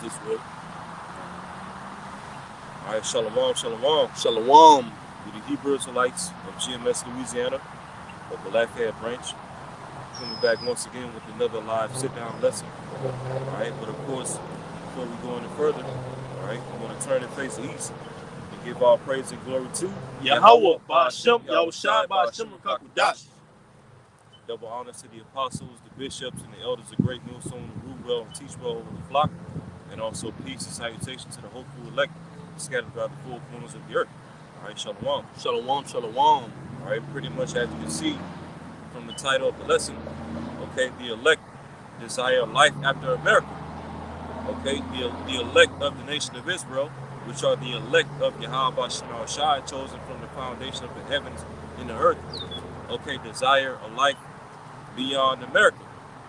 Israel. All right, shalom, shalom. Shalom. We the Hebrew Israelites of GMS Louisiana, of the Lafayette branch, coming back once again with another live sit-down lesson. All right, but of course, before we go any further, all right, we want to turn and face east and give all praise and glory to Yahweh, Ba'ashem, Yahushai, Ba'ashem, Rakakudash. Double honors to the apostles, the bishops, and the elders of Great Millstone who rule well and teach well over the flock, and also peace and salutation to the hopeful elect scattered throughout the four corners of the earth. All right, shalom. Shalom, shalom. All right, pretty much as you can see from the title of the lesson, okay, the elect desire life after America. Okay, the elect of the nation of Israel, which are the elect of Yahweh Shema Shai, chosen from the foundation of the heavens and the earth. Okay, desire a life beyond America.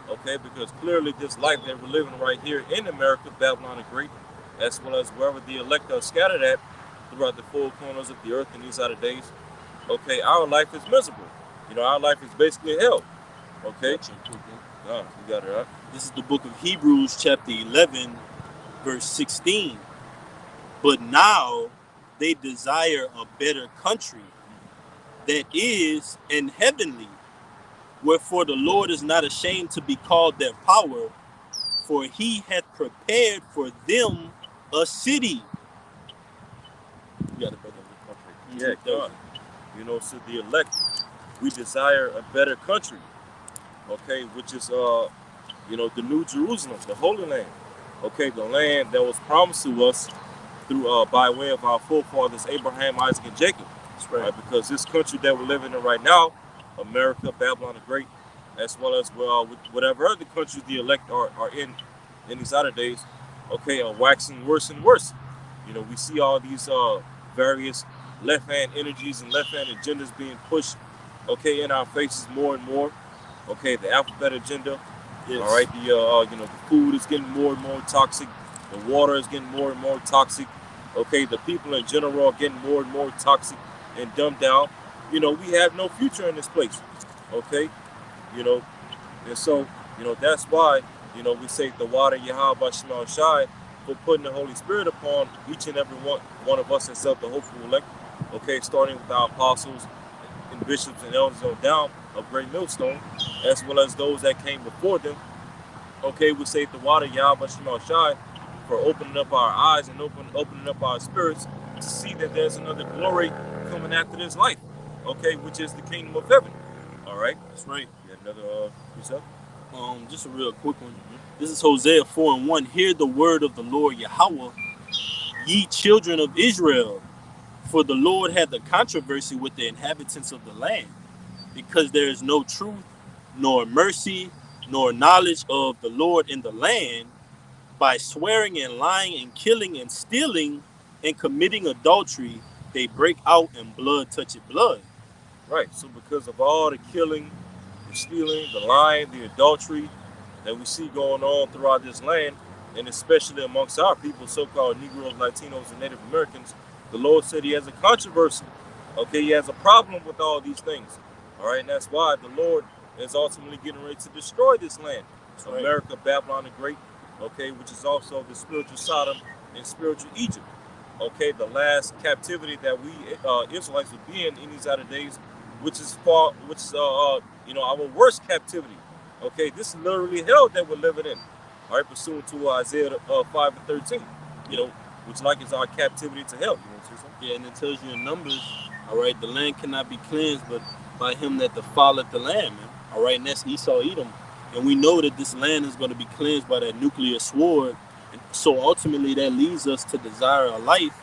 Okay, because clearly this life that we're living right here in America, Babylon the Great, as well as wherever the elect are scattered at throughout the four corners of the earth in these latter days. Okay, our life is miserable. You know, our life is basically hell. Okay, you got it right. This is the book of Hebrews, chapter 11, verse 16. But now they desire a better country that is an heavenly. Wherefore the Lord is not ashamed to be called their power, for he hath prepared for them a city. You got it, brother. Okay. Yeah, God. You know, so the elect, we desire a better country. Okay, which is you know, the New Jerusalem, the Holy Land. Okay, the land that was promised to us through by way of our forefathers Abraham, Isaac, and Jacob. That's right. Because this country that we're living in right now, America, Babylon the Great, as well as whatever other countries the elect are in these latter days, okay, are waxing worse and worse. You know, we see all these various left-hand energies and left-hand agendas being pushed, okay, in our faces more and more. Okay, the alphabet agenda. Yes. All right, the you know, the food is getting more and more toxic. The water is getting more and more toxic. Okay, the people in general are getting more and more toxic and dumbed down. You know, we have no future in this place. Okay, you know, and so, you know, that's why, you know, we say the water Yahweh Shema Shai for putting the Holy Spirit upon each and every one of us except the hopeful elect. Okay, starting with our apostles and bishops and elders on down of Great Millstone, as well as those that came before them. Okay, we say the water Yahweh Shema Shai for opening up our eyes and opening up our spirits to see that there's another glory coming after this life. Okay, which is the kingdom of heaven. All right, That's right. yeah, another precept. Just a real quick one. This is Hosea 4:1. Hear the word of the Lord Yahweh, ye children of Israel. For the Lord had the controversy with the inhabitants of the land, because there is no truth, nor mercy, nor knowledge of the Lord in the land. By swearing and lying and killing and stealing and committing adultery, they break out and blood toucheth blood. Right. So because of all the killing, the stealing, the lying, the adultery that we see going on throughout this land, and especially amongst our people, so-called Negroes, Latinos, and Native Americans, the Lord said he has a controversy. Okay, he has a problem with all these things. All right, and that's why the Lord is ultimately getting ready to destroy this land. So Right. America, Babylon the Great, okay, which is also the spiritual Sodom and spiritual Egypt. Okay, the last captivity that we Israelites will be in these latter days, which is you know, our worst captivity. Okay, this is literally hell that we're living in. All right, pursuant to Isaiah 5:13. You know, which like is our captivity to hell. You want to say something? Yeah, and it tells you in Numbers, all right, the land cannot be cleansed but by him that defileth the land, man. All right, and that's Esau, Edom. And we know that this land is going to be cleansed by that nuclear sword. And so ultimately that leads us to desire a life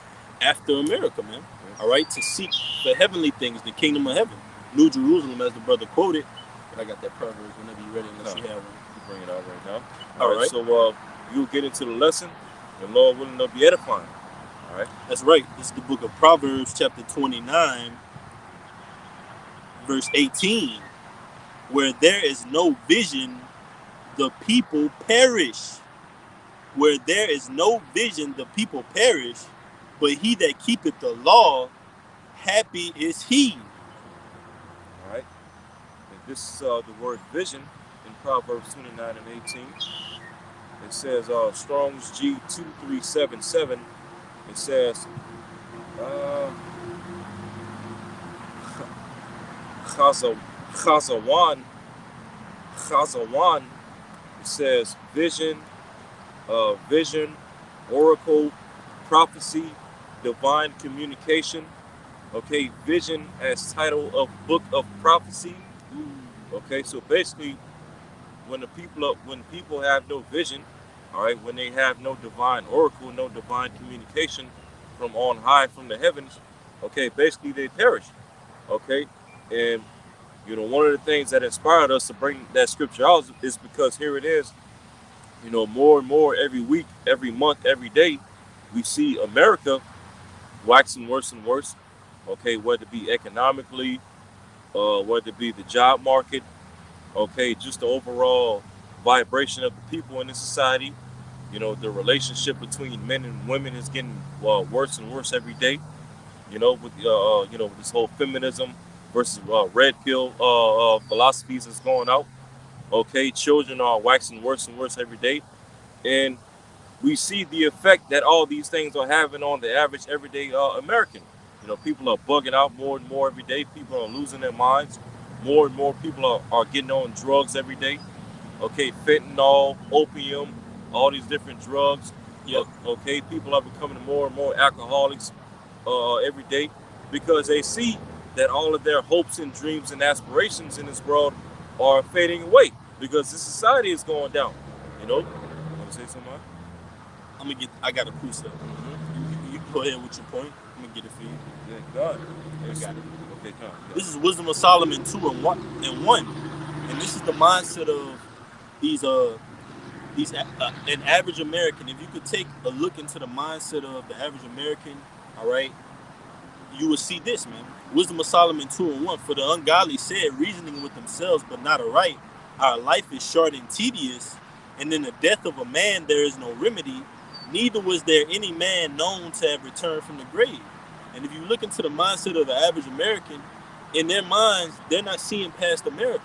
after America, man. All right, to seek the heavenly things, the kingdom of heaven. New Jerusalem, as the brother quoted. But I got that Proverbs whenever you're ready, unless you have one. You bring it out right now. All right. So you'll get into the lesson. The Lord willing to be edifying. All right. That's right. This is the book of Proverbs, chapter 29, verse 18. Where there is no vision, the people perish. Where there is no vision, the people perish. But he that keepeth the law, happy is he. All right. And this is the word vision in Proverbs 29 and 18. It says Strong's G2377. It says Chazawan. It says vision, oracle, prophecy, divine communication. Okay, vision as title of book of prophecy. Okay, so basically, when people have no vision, all right, when they have no divine oracle, no divine communication from on high, from the heavens, okay, basically they perish. Okay, and one of the things that inspired us to bring that scripture out is because here it is, more and more every week, every month, every day, we see America waxing worse and worse. Okay, whether it be economically, whether it be the job market, okay, just the overall vibration of the people in the society. The relationship between men and women is getting worse and worse every day. With this whole feminism versus red pill philosophies is going out. Okay, children are waxing worse and worse every day, and we see the effect that all these things are having on the average everyday American. People are bugging out more and more every day. People are losing their minds. More and more people are getting on drugs every day. Okay, fentanyl, opium, all these different drugs. Yep. Okay, people are becoming more and more alcoholics every day because they see that all of their hopes and dreams and aspirations in this world are fading away because the society is going down. You want to say something? I got a precept. You go ahead with your point. I'm gonna get it for you. Yeah, God. I got it. Okay, come on. This is Wisdom of Solomon 2:1, and this is the mindset of these an average American. If you could take a look into the mindset of the average American, all right, you would see this, man. Wisdom of Solomon 2:1. For the ungodly said, reasoning with themselves, but not aright, our life is short and tedious, and in the death of a man there is no remedy. Neither was there any man known to have returned from the grave. And if you look into the mindset of the average American, in their minds, they're not seeing past America.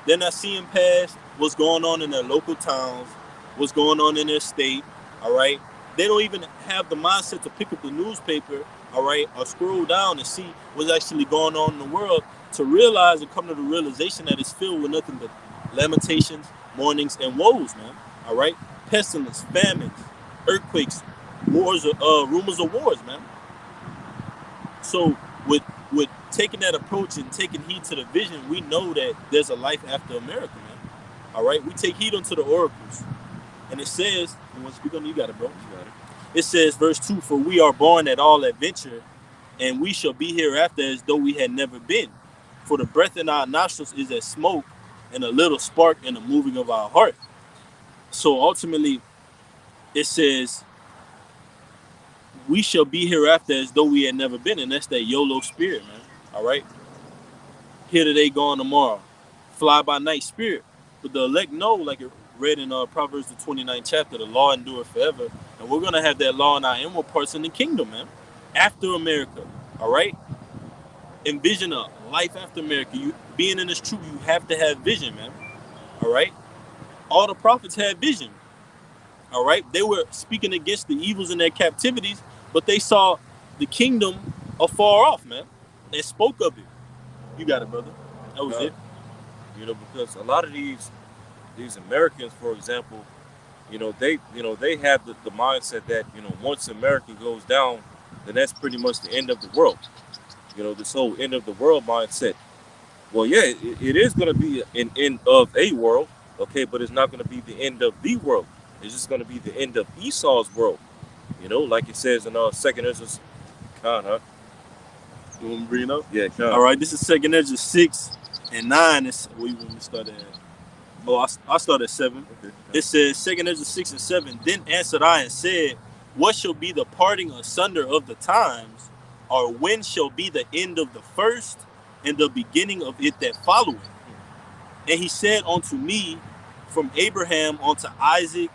They're not seeing past what's going on in their local towns, what's going on in their state, all right? They don't even have the mindset to pick up the newspaper, all right, or scroll down and see what's actually going on in the world to realize and come to the realization that it's filled with nothing but lamentations, mournings, and woes, man, all right? Pestilence, famines, earthquakes, wars, rumors of wars, man. So with taking that approach and taking heed to the vision, we know that there's a life after America, man. All right, we take heed unto the oracles, and it says, you want to speak on it? You got it, bro. You got it. It says, verse 2: For we are born at all adventure, and we shall be hereafter as though we had never been. For the breath in our nostrils is as smoke, and a little spark in the moving of our heart. So ultimately, it says, we shall be hereafter as though we had never been. And that's that YOLO spirit, man. All right? Here today, gone tomorrow. Fly by night spirit. But the elect know, like it read in Proverbs the 29th chapter, the law endureth forever. And we're going to have that law in our inward parts in the kingdom, man. After America. All right? Envision a life after America. You being in this truth, you have to have vision, man. All right? All the prophets had vision. All right? They were speaking against the evils in their captivities, but they saw the kingdom afar off, man. They spoke of it. You got it, brother. That was it. Because a lot of these Americans, for example, they have the mindset that once America goes down, then that's pretty much the end of the world. This whole end of the world mindset. Well, yeah, it is going to be an end of a world, okay, but it's not going to be the end of the world. It's just going to be the end of Esau's world. Like it says in 2nd Ezra. Khan, huh? You want me to bring it up? Yeah, Khan. All right, this is 2nd Ezra 6 and 9. It's, we started at. Oh, I started at 7. Okay. It says 2nd Ezra 6 and 7. Then answered I and said, what shall be the parting asunder of the times, or when shall be the end of the first and the beginning of it that followeth? And he said unto me, from Abraham unto Isaac,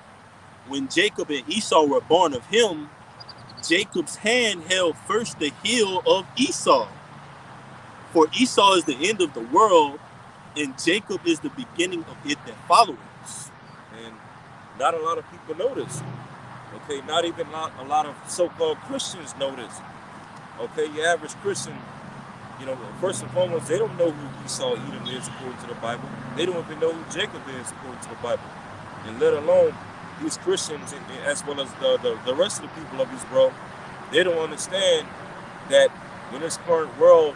when Jacob and Esau were born of him, Jacob's hand held first the heel of Esau. For Esau is the end of the world, and Jacob is the beginning of it that followeth. And Not a lot of people know this. Okay, not even a lot of so-called Christians know this. Okay, your average Christian, you know, first and foremost, they don't know who Esau, Edom is according to the Bible. They don't even know who Jacob is according to the Bible. And let alone these Christians, as well as the rest of the people of this world, they don't understand that when this current world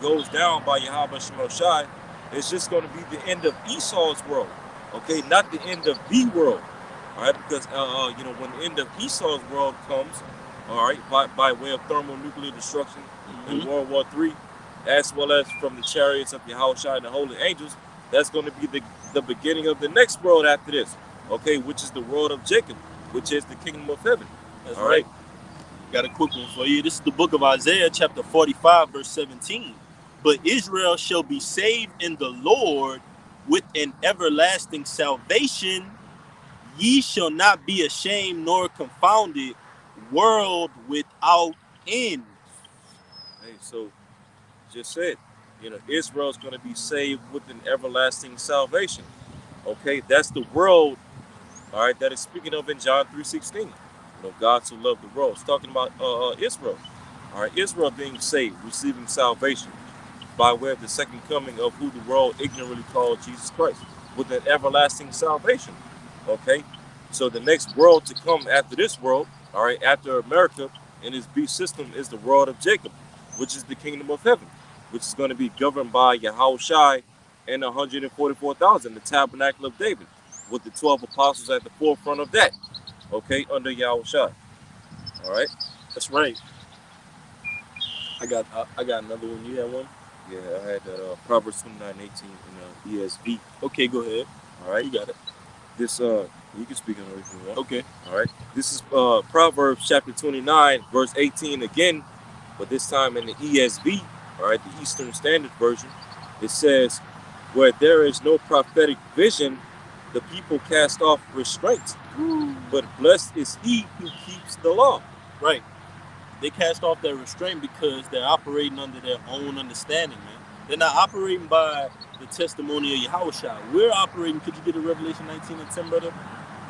goes down by Yahweh Shai, it's just going to be the end of Esau's world, okay, not the end of the world, all right, because you know, when the end of Esau's world comes, all right, by way of thermonuclear destruction in World War III, as well as from the chariots of Yahweh Shai and the holy angels, that's going to be the beginning of the next world after this, okay, which is the world of Jacob, which is the kingdom of heaven. That's all right. Got a quick one for you. This is the book of Isaiah, chapter 45, verse 17. But Israel shall be saved in the Lord with an everlasting salvation. Ye shall not be ashamed nor confounded, world without end. Hey, so just said, you know, Israel's going to be saved with an everlasting salvation. Okay, that's the world, all right, that is speaking of in John 3:16. You know, God so loved the world. It's talking about Israel. All right, Israel being saved, receiving salvation by way of the second coming of who the world ignorantly called Jesus Christ, with an everlasting salvation. Okay, so the next world to come after this world, all right, after America and its beast system, is the world of Jacob, which is the kingdom of heaven, which is going to be governed by Yahweh Shai and 144,000, the tabernacle of David, with the 12 apostles at the forefront of that. Okay, under Yahweh Shai. All right, that's right. I got another one. You have one? Yeah, I had that Proverbs 29:18 in ESV. Okay, go ahead. All right, you got it. This you can speak on it if you want. Okay. All right. This is Proverbs chapter 29, verse 18 again, but this time in the ESV. All right, the Eastern Standard Version. It says, "Where there is no prophetic vision, the people cast off restraint. But blessed is he who keeps the law." Right. They cast off their restraint because they're operating under their own understanding, man. They're not operating by the testimony of Yahweh Shai. We're operating, could you get a Revelation 19:10, brother?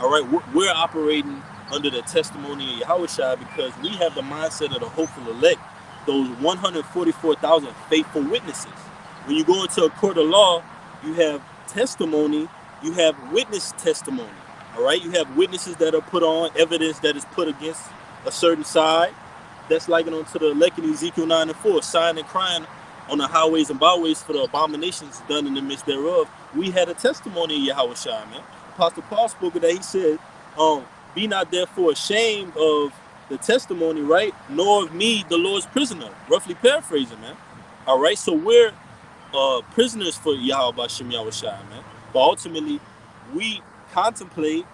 All right, we're operating under the testimony of Yahweh Shai because we have the mindset of the hopeful elect, those 144,000 faithful witnesses. When you go into a court of law, you have testimony, you have witness testimony. All right, you have witnesses that are put on, evidence that is put against a certain side. That's likened onto the elect in Ezekiel 9:4, sighing and crying on the highways and byways for the abominations done in the midst thereof. We had a testimony of Yahweh Shai, man. Apostle Paul spoke of that. He said, be not therefore ashamed of the testimony, right? Nor of me, the Lord's prisoner. Roughly paraphrasing, man. All right, so we're prisoners for Yahweh Bashem Yahweh Shai, man. But ultimately, we contemplate,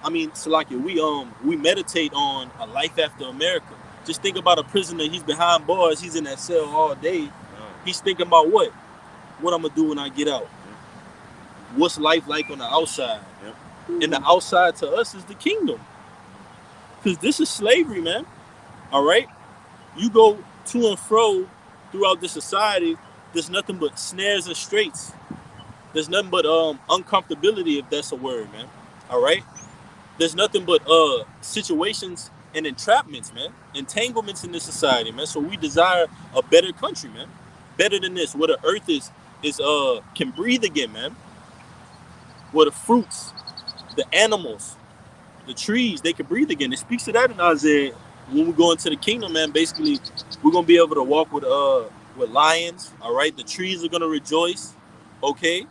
we meditate on a life after America. Just think about a prisoner. He's behind bars. He's in that cell all day. He's thinking about what I'm going to do when I get out. What's life like on the outside? And the outside to us is the kingdom. Because this is slavery, man. All right? You go to and fro throughout this society, there's nothing but snares and straits. There's nothing but uncomfortability, if that's a word, man. All right? There's nothing but situations and entrapments, man. Entanglements in this society, man. So we desire a better country, man. Better than this, where the earth is can breathe again, man. Where the fruits, the animals, the trees, they can breathe again. It speaks to that in Isaiah. When we go into the kingdom, man, basically we're gonna be able to walk with lions. All right, the trees are gonna rejoice. Okay,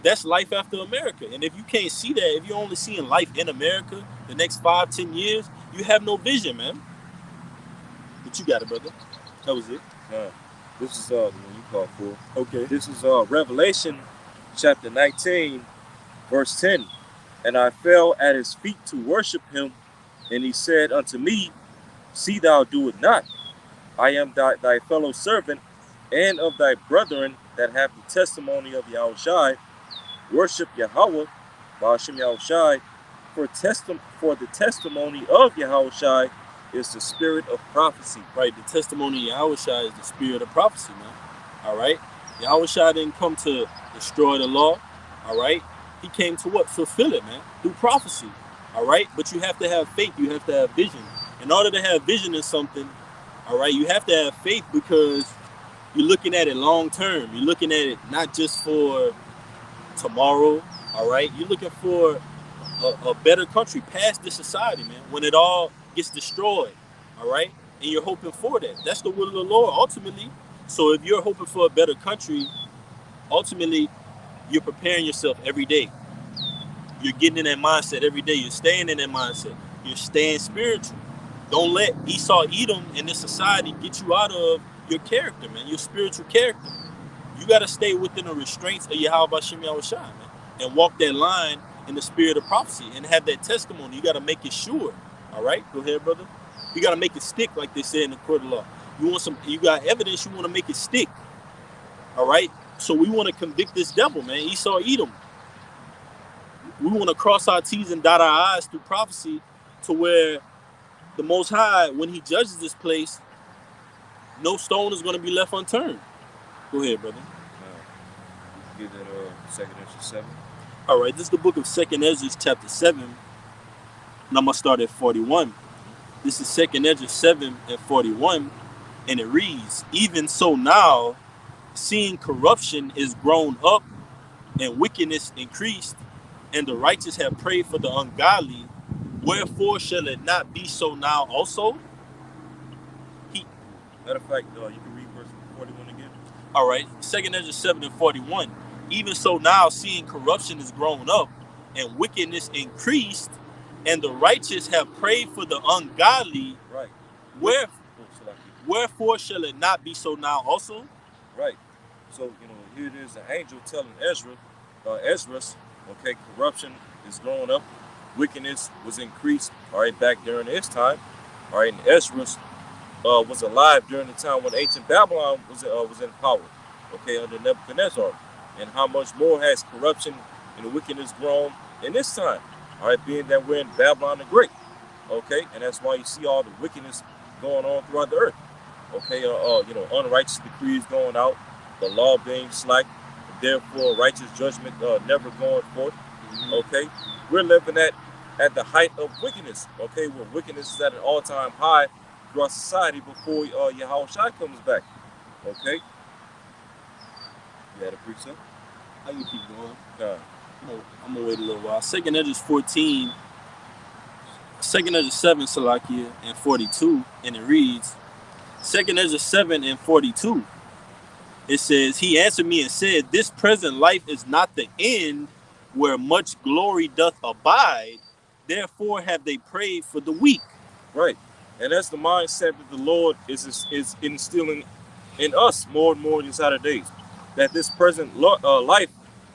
that's life after America. And if you can't see that, if you're only seeing life in America the next 5-10 years, you have no vision, man. But you got it, brother. That was it. This is the one you called for. Okay. This is Revelation chapter 19, verse 10. "And I fell at his feet to worship him, and he said unto me, See thou do it not. I am thy fellow servant, and of thy brethren that have the testimony of Yahweh Shai. Worship Yahweh, Ba'ashem Yahweh Shai, for the testimony of Yahweh Shai is the spirit of prophecy." Right, the testimony of Yahweh Shai is the spirit of prophecy, man. All right, Yahweh Shai didn't come to destroy the law. All right, He came to what? Fulfill it, man, through prophecy. All right, but you have to have faith. You have to have vision. In order to have vision in something, all right, you have to have faith because you're looking at it long term. You're looking at it not just for tomorrow. All right, you're looking for a better country past this society, man. When it all gets destroyed, all right, and you're hoping for that. That's the will of the Lord ultimately. So if you're hoping for a better country, ultimately you're preparing yourself every day. You're getting in that mindset every day. You're staying in that mindset. You're staying spiritual. Don't let Esau, Edom, and this society get you out of your character, man. Your spiritual character. You got to stay within the restraints of Yahweh Shem Yahushua, man, and walk that line in the spirit of prophecy and have that testimony. You got to make it sure. All right, go ahead, brother. You got to make it stick, like they say in the court of law. You got evidence. You want to make it stick. All right. So we want to convict this devil, man. Esau, Edom. We want to cross our T's and dot our I's through prophecy to where the Most High, when he judges this place, no stone is going to be left unturned. Go ahead, brother. You can get that 2nd Ezra 7. All right, this is the book of 2nd Ezra, chapter 7. And I'm going to start at 41. This is 2nd Ezra 7 and 41. And it reads, even so now, seeing corruption is grown up and wickedness increased, and the righteous have prayed for the ungodly, wherefore shall it not be so now also? Matter of fact, you can read verse 41 again. All right, 2nd Ezra 7 and 41. Even so now, seeing corruption is grown up and wickedness increased, and the righteous have prayed for the ungodly, right? Wherefore shall it not be so now also? Right. So, here it is, the angel telling Ezra's, okay, corruption is growing up, wickedness was increased, all right, back during his time, all right, and Ezra's was alive during the time when ancient Babylon was in power, okay, under Nebuchadnezzar, and how much more has corruption and wickedness grown in this time, all right, being that we're in Babylon the Great, okay, and that's why you see all the wickedness going on throughout the earth, okay, unrighteous decrees going out, the law being slack, therefore righteous judgment never going forth, okay, we're living at the height of wickedness, okay, where wickedness is at an all-time high throughout society before Yahushua comes back, okay. You had a precept? I can keep going. I'm gonna wait a little while. 2nd Ezra 14, 2nd Ezra 7, Salakia, and 42, and it reads, 2nd Ezra 7 and 42. It says, he answered me and said, this present life is not the end where much glory doth abide. Therefore have they prayed for the weak. Right. And that's the mindset that the Lord is instilling in us more and more in these latter days. That this present life,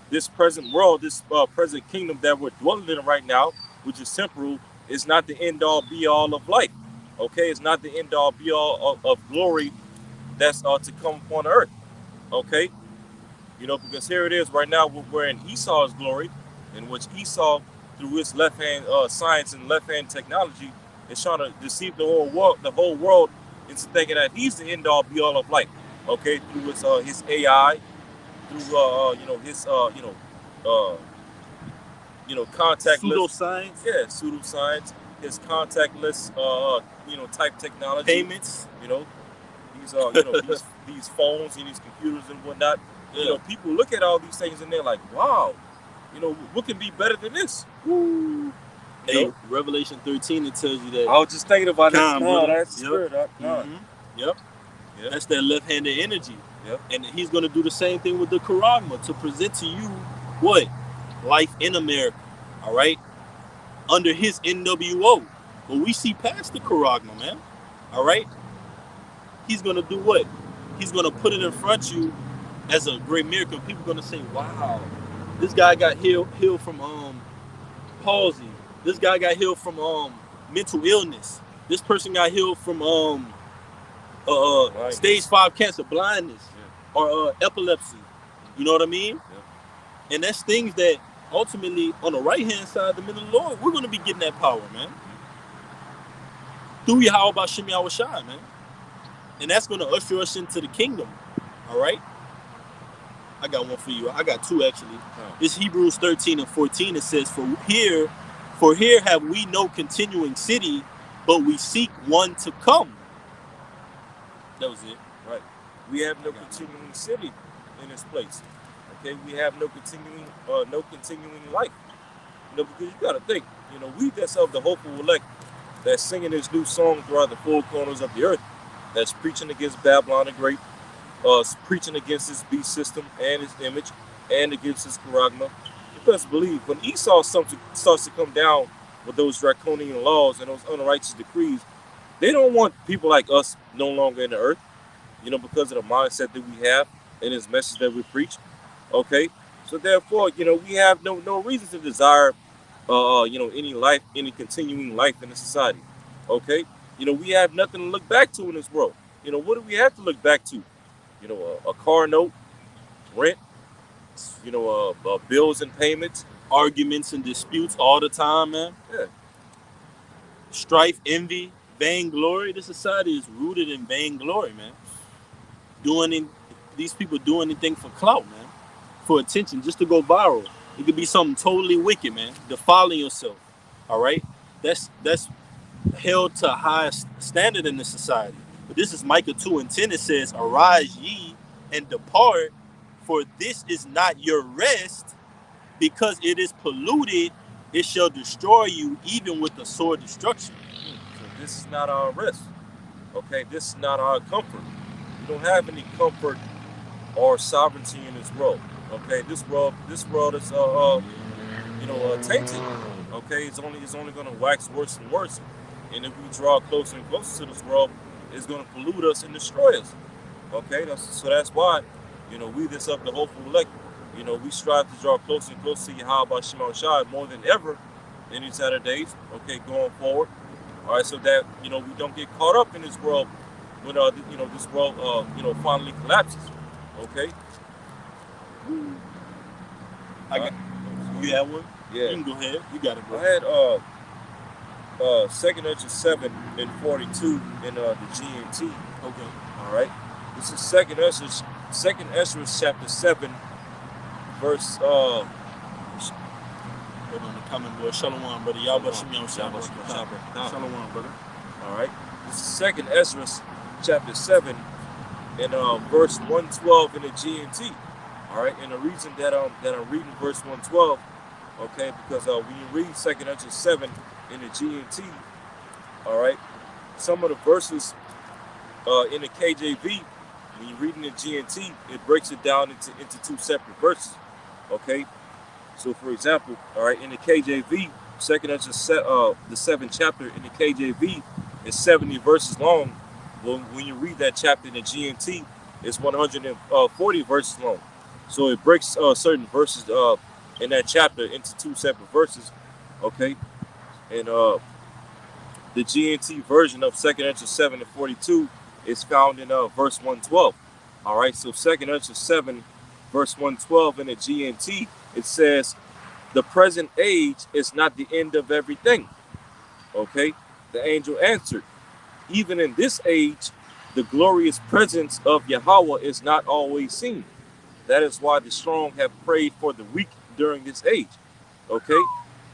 this present world, this present kingdom that we're dwelling in right now, which is temporal, is not the end all be all of life. Okay, it's not the end all be all of glory that's to come upon earth. Okay, because here it is right now, we're in Esau's glory, in which Esau, through his left hand science and left hand technology, is trying to deceive the whole world into thinking that he's the end all be all of life. Okay, through his AI, through his contactless pseudoscience. Yeah, pseudoscience. His contactless type technology. Payments. These phones and these computers and whatnot. Yeah. People look at all these things and they're like, wow, what can be better than this? Woo. Hey, Revelation 13, it tells you that. I was just thinking about that. That's the spirit. Yep. That's that left-handed energy. Yep. And he's going to do the same thing with the Charagma to present to you what? Life in America. All right? Under his NWO. But we see past the Charagma, man. All right? He's going to do what? He's going to put it in front of you as a great miracle. People are going to say, wow, this guy got healed from palsy. This guy got healed from mental illness. This person got healed from stage 5 cancer, blindness, or epilepsy. You know what I mean? Yeah. And that's things that ultimately, on the right-hand side of the middle of the Lord, we're going to be getting that power, man. Through Yahweh Shem Yahushua, man. And that's going to usher us into the kingdom. All right? I got one for you. I got two actually. Huh. It's Hebrews 13 and 14. It says, For here have we no continuing city, but we seek one to come. That was it. Right. We have no continuing city in this place. Okay, we have no continuing life. You know, because you gotta think, you know, we that's of the hopeful elect that's singing this new song throughout the four corners of the earth, that's preaching against Babylon the Great, preaching against his beast system and his image, and against his charagma. You best believe when Esau starts to come down with those draconian laws and those unrighteous decrees, they don't want people like us no longer in the earth, you know, because of the mindset that we have and his message that we preach. Okay, so therefore, you know, we have no reason to desire, you know, any continuing life in the society. Okay, you know, we have nothing to look back to in this world. You know, what do we have to look back to? You know, a car note, rent, you know, bills and payments, Arguments and disputes all the time, man. yeah, Strife, envy, vainglory. This society is rooted in vainglory, man. These people do anything for clout, man, for attention, just to go viral. It could be something totally wicked, man. Defiling yourself, all right? That's held to a high standard in this society. But this is Micah 2 and 10. It says, Arise ye and depart, for this is not your rest, because it is polluted, it shall destroy you, even with the sword destruction. So this is not our rest. Okay, this is not our comfort. We don't have any comfort or sovereignty in this world. Okay, this world is you know, tainted. Okay, it's only going to wax worse and worse. And if we draw closer and closer to this world, it's going to pollute us and destroy us. Okay, so that's why, you know, we this of the hopeful elect, you know, we strive to draw closer and closer to Yahweh Shema Shai more than ever in these latter days. Okay, going forward. All right, so that, you know, we don't get caught up in this world when you know, this world you know, finally collapses. Okay. You have one? Yeah. You can go ahead. You got it, bro. I had 2nd Ezra 7 and 42 in the GNT. Okay. All right. This is 2nd Ezra chapter 7, verse Hold on, the comment, boy. Shalom, brother. Y'all but Shalom, Shalom, brother. All right. This is 2nd Ezra chapter 7 and verse 112 in the GNT. All right. And the reason that I'm reading verse 112, okay, because when you read 2nd Ezra 7 in the GNT, all right, some of the verses in the KJV, when you read in the GNT, it breaks it down into two separate verses. Okay. So, for example, all right, in the KJV, 2nd Ezra, the 7th chapter in the KJV is 70 verses long. Well, when you read that chapter in the GNT, it's 140 verses long. So it breaks certain verses in that chapter into two separate verses. Okay, and the GNT version of 2nd Ezra 7 and 42 is found in verse 112. All right, so 2nd Ezra 7, verse 112 in the GNT, it says, the present age is not the end of everything. Okay, the angel answered, even in this age, the glorious presence of Yahweh is not always seen. That is why the strong have prayed for the weak during this age. Okay,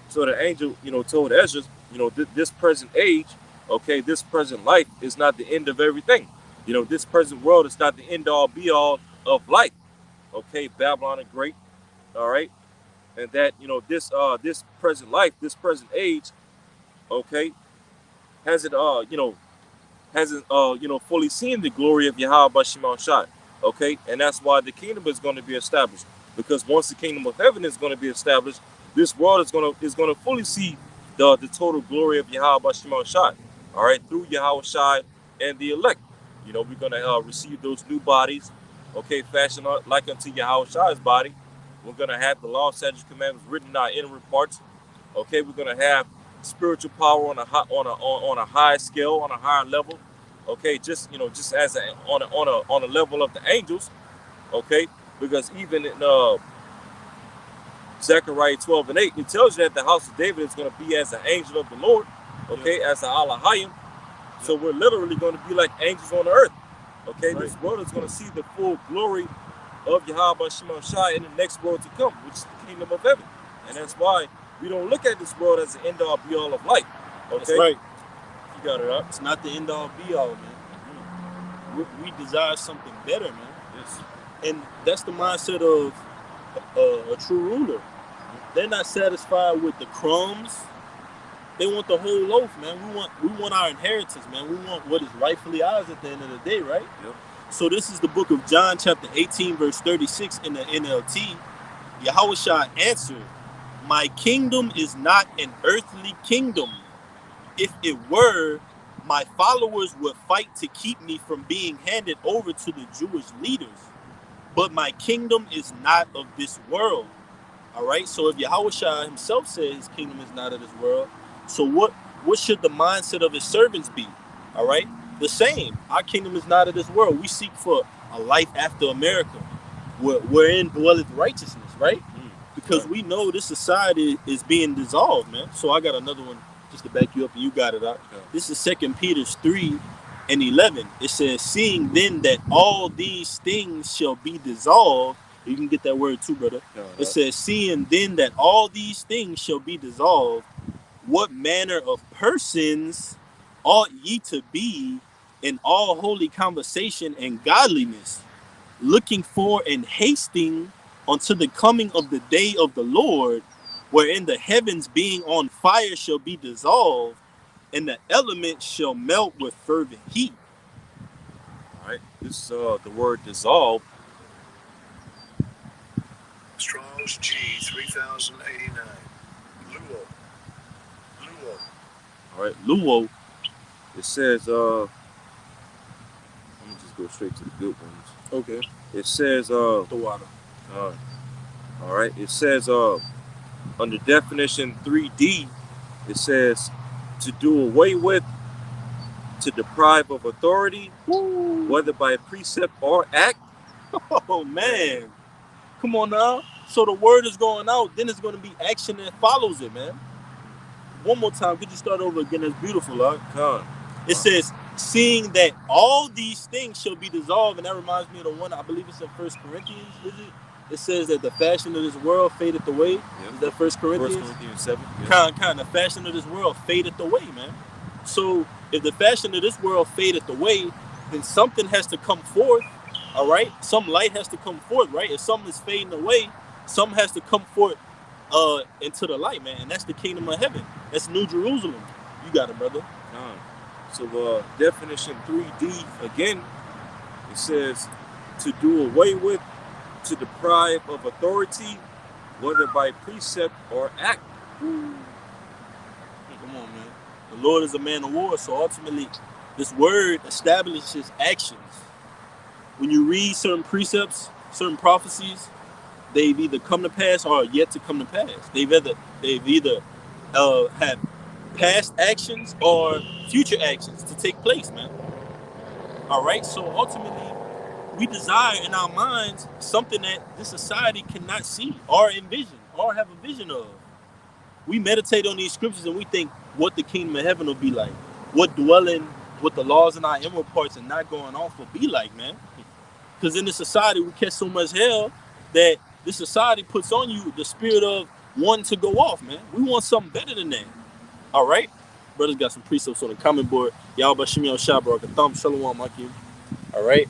so the angel, you know, told Ezra, you know, this present age, okay, this present life is not the end of everything. You know, this present world is not the end all be all of life. Okay, Babylon the Great. All right, and that, you know, this present life, this present age, okay, hasn't fully seen the glory of Yahweh Shema Shai. Okay, and that's why the kingdom is going to be established. Because once the kingdom of heaven is going to be established, this world is going to fully see the total glory of Yahweh Shema Shai. All right, through Yahweh Shai and the elect. You know, we're going to receive those new bodies, okay, fashioned like unto Yahweh Shai's body. We're going to have the law, statutes, commandments written in our inner parts. Okay, we're going to have spiritual power on a high scale, on a higher level. Okay, just as on a level of the angels. Okay, because even in Zechariah 12 and 8, it tells you that the house of David is going to be as an angel of the Lord. Okay, as an Alahayim. So we're literally going to be like angels on the earth. Okay, this world is going to see the full glory of Yahweh Shema Shai in the next world to come, which is the kingdom of heaven. And that's why we don't look at this world as the end all be all of life. Okay? That's right. You got it up. It's not the end all be all, man. We desire something better, man. Yes. And that's the mindset of a true ruler. They're not satisfied with the crumbs. They want the whole loaf, man. We want our inheritance, man. We want what is rightfully ours at the end of the day, right? Yep. So this is the book of John, chapter 18, verse 36 in the NLT. Yahushua answered, "My kingdom is not an earthly kingdom. If it were, my followers would fight to keep me from being handed over to the Jewish leaders. But my kingdom is not of this world." All right. So if Yahushua himself said his kingdom is not of this world, so what should the mindset of his servants be? All right. The same. Our kingdom is not of this world. We seek for a life after America, wherein dwelleth righteousness, right? Because we know this society is being dissolved, man. So I got another one just to back you up, and you got it out. Okay. This is 2 Peter 3:11. It says, "Seeing then that all these things shall be dissolved," you can get that word too, brother. It says, "Seeing then that all these things shall be dissolved, what manner of persons ought ye to be in all holy conversation and godliness, looking for and hasting unto the coming of the day of the Lord, wherein the heavens being on fire shall be dissolved, and the elements shall melt with fervent heat." All right. This is the word dissolve. Strong's G 3089. Luo. All right, Luo. It says, let me just go straight to the good ones. Okay. It says, The water. all right. It says, under definition 3D, it says to do away with, to deprive of authority, whether by precept or act. Oh man, come on now. So the word is going out, then it's going to be action that follows it, man. One more time, could you start over again? That's beautiful, huh? Come. It says, "Seeing that all these things shall be dissolved," and that reminds me of the one, I believe it's in 1 Corinthians, is it? It says that the fashion of this world fadeth away. Yep. Is that 1 Corinthians? 1 Corinthians 7. Yeah. Kind. The fashion of this world fadeth away, man. So if the fashion of this world fadeth away, then something has to come forth. All right, some light has to come forth, right? If something is fading away, something has to come forth into the light, man. And that's the kingdom of heaven. That's New Jerusalem. You got it, brother. So definition 3D again, it says to do away with, to deprive of authority, whether by precept or act. Come on, man. The Lord is a man of war, so ultimately this word establishes actions. When you read certain precepts, certain prophecies, they've either come to pass or are yet to come to pass. They've either had past actions or future actions to take place, man. All right, so ultimately we desire in our minds something that this society cannot see or envision or have a vision of. We meditate on these scriptures and we think what the kingdom of heaven will be like, what dwelling with the laws in our inward parts and not going off will be like, man. Because in this society we catch so much hell that this society puts on you the spirit of wanting to go off, man. We want something better than that. All right, brothers got some precepts on the comment board. Y'all Bashim Yal Shabrak, Thumb Shalom Makim. All right.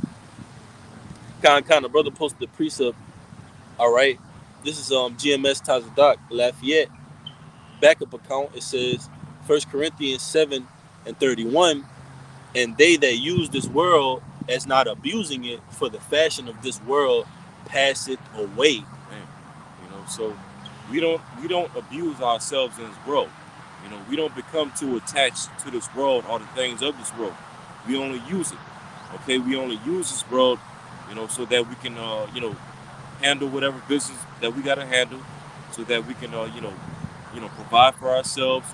Kind. Brother posted the precept. All right. This is GMS Tazadak Lafayette backup account. It says 1 Corinthians 7:31, and they that use this world as not abusing it, for the fashion of this world passeth away. Man, so we don't abuse ourselves in this world. We don't become too attached to this world or the things of this world. We only use it. Okay, we only use this world, so that we can, handle whatever business that we gotta handle, so that we can, provide for ourselves.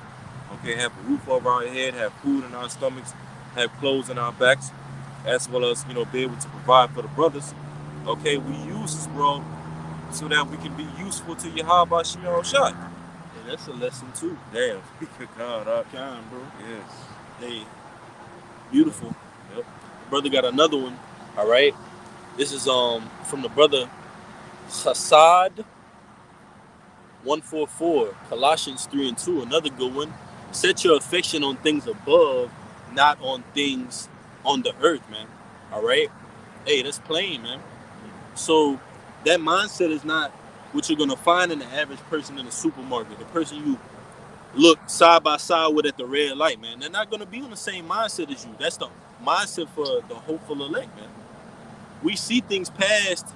Okay, have a roof over our head, have food in our stomachs, have clothes in our backs, as well as, be able to provide for the brothers. Okay, we use this world so that we can be useful to Yahweh Shema Shai. That's a lesson too. Damn. God, bro. Yes. Hey, beautiful. Yep. Brother got another one. All right. This is from the brother Hassad 144, Colossians 3 and 2, another good one. Set your affection on things above, not on things on the earth, man. All right? Hey, that's plain, man. So that mindset is not what you're going to find in the average person in the supermarket, the person you look side by side with at the red light, man. They're not going to be on the same mindset as you. That's the mindset for the hopeful elect, man. We see things past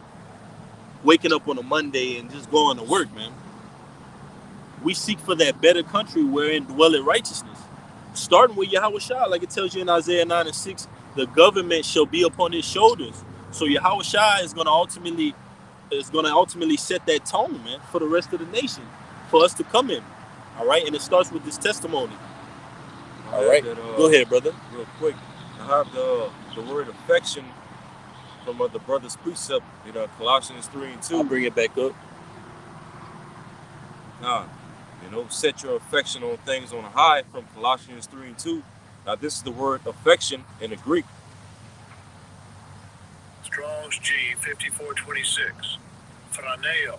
waking up on a Monday and just going to work, man. We seek for that better country wherein dwelleth righteousness. Starting with Yahweh Shah, like it tells you in Isaiah 9 and 6, the government shall be upon his shoulders. So Yahweh Shah is going to ultimately set that tone, man, for the rest of the nation, for us to come in. All right, and it starts with this testimony. All right, go ahead, brother. Real quick, I have the word affection from the brother's precept in Colossians 3 and 2. I'll bring it back up. Set your affection on things on high from Colossians 3 and 2. Now, this is the word affection in the Greek. Strong's G 5426. Phraneo.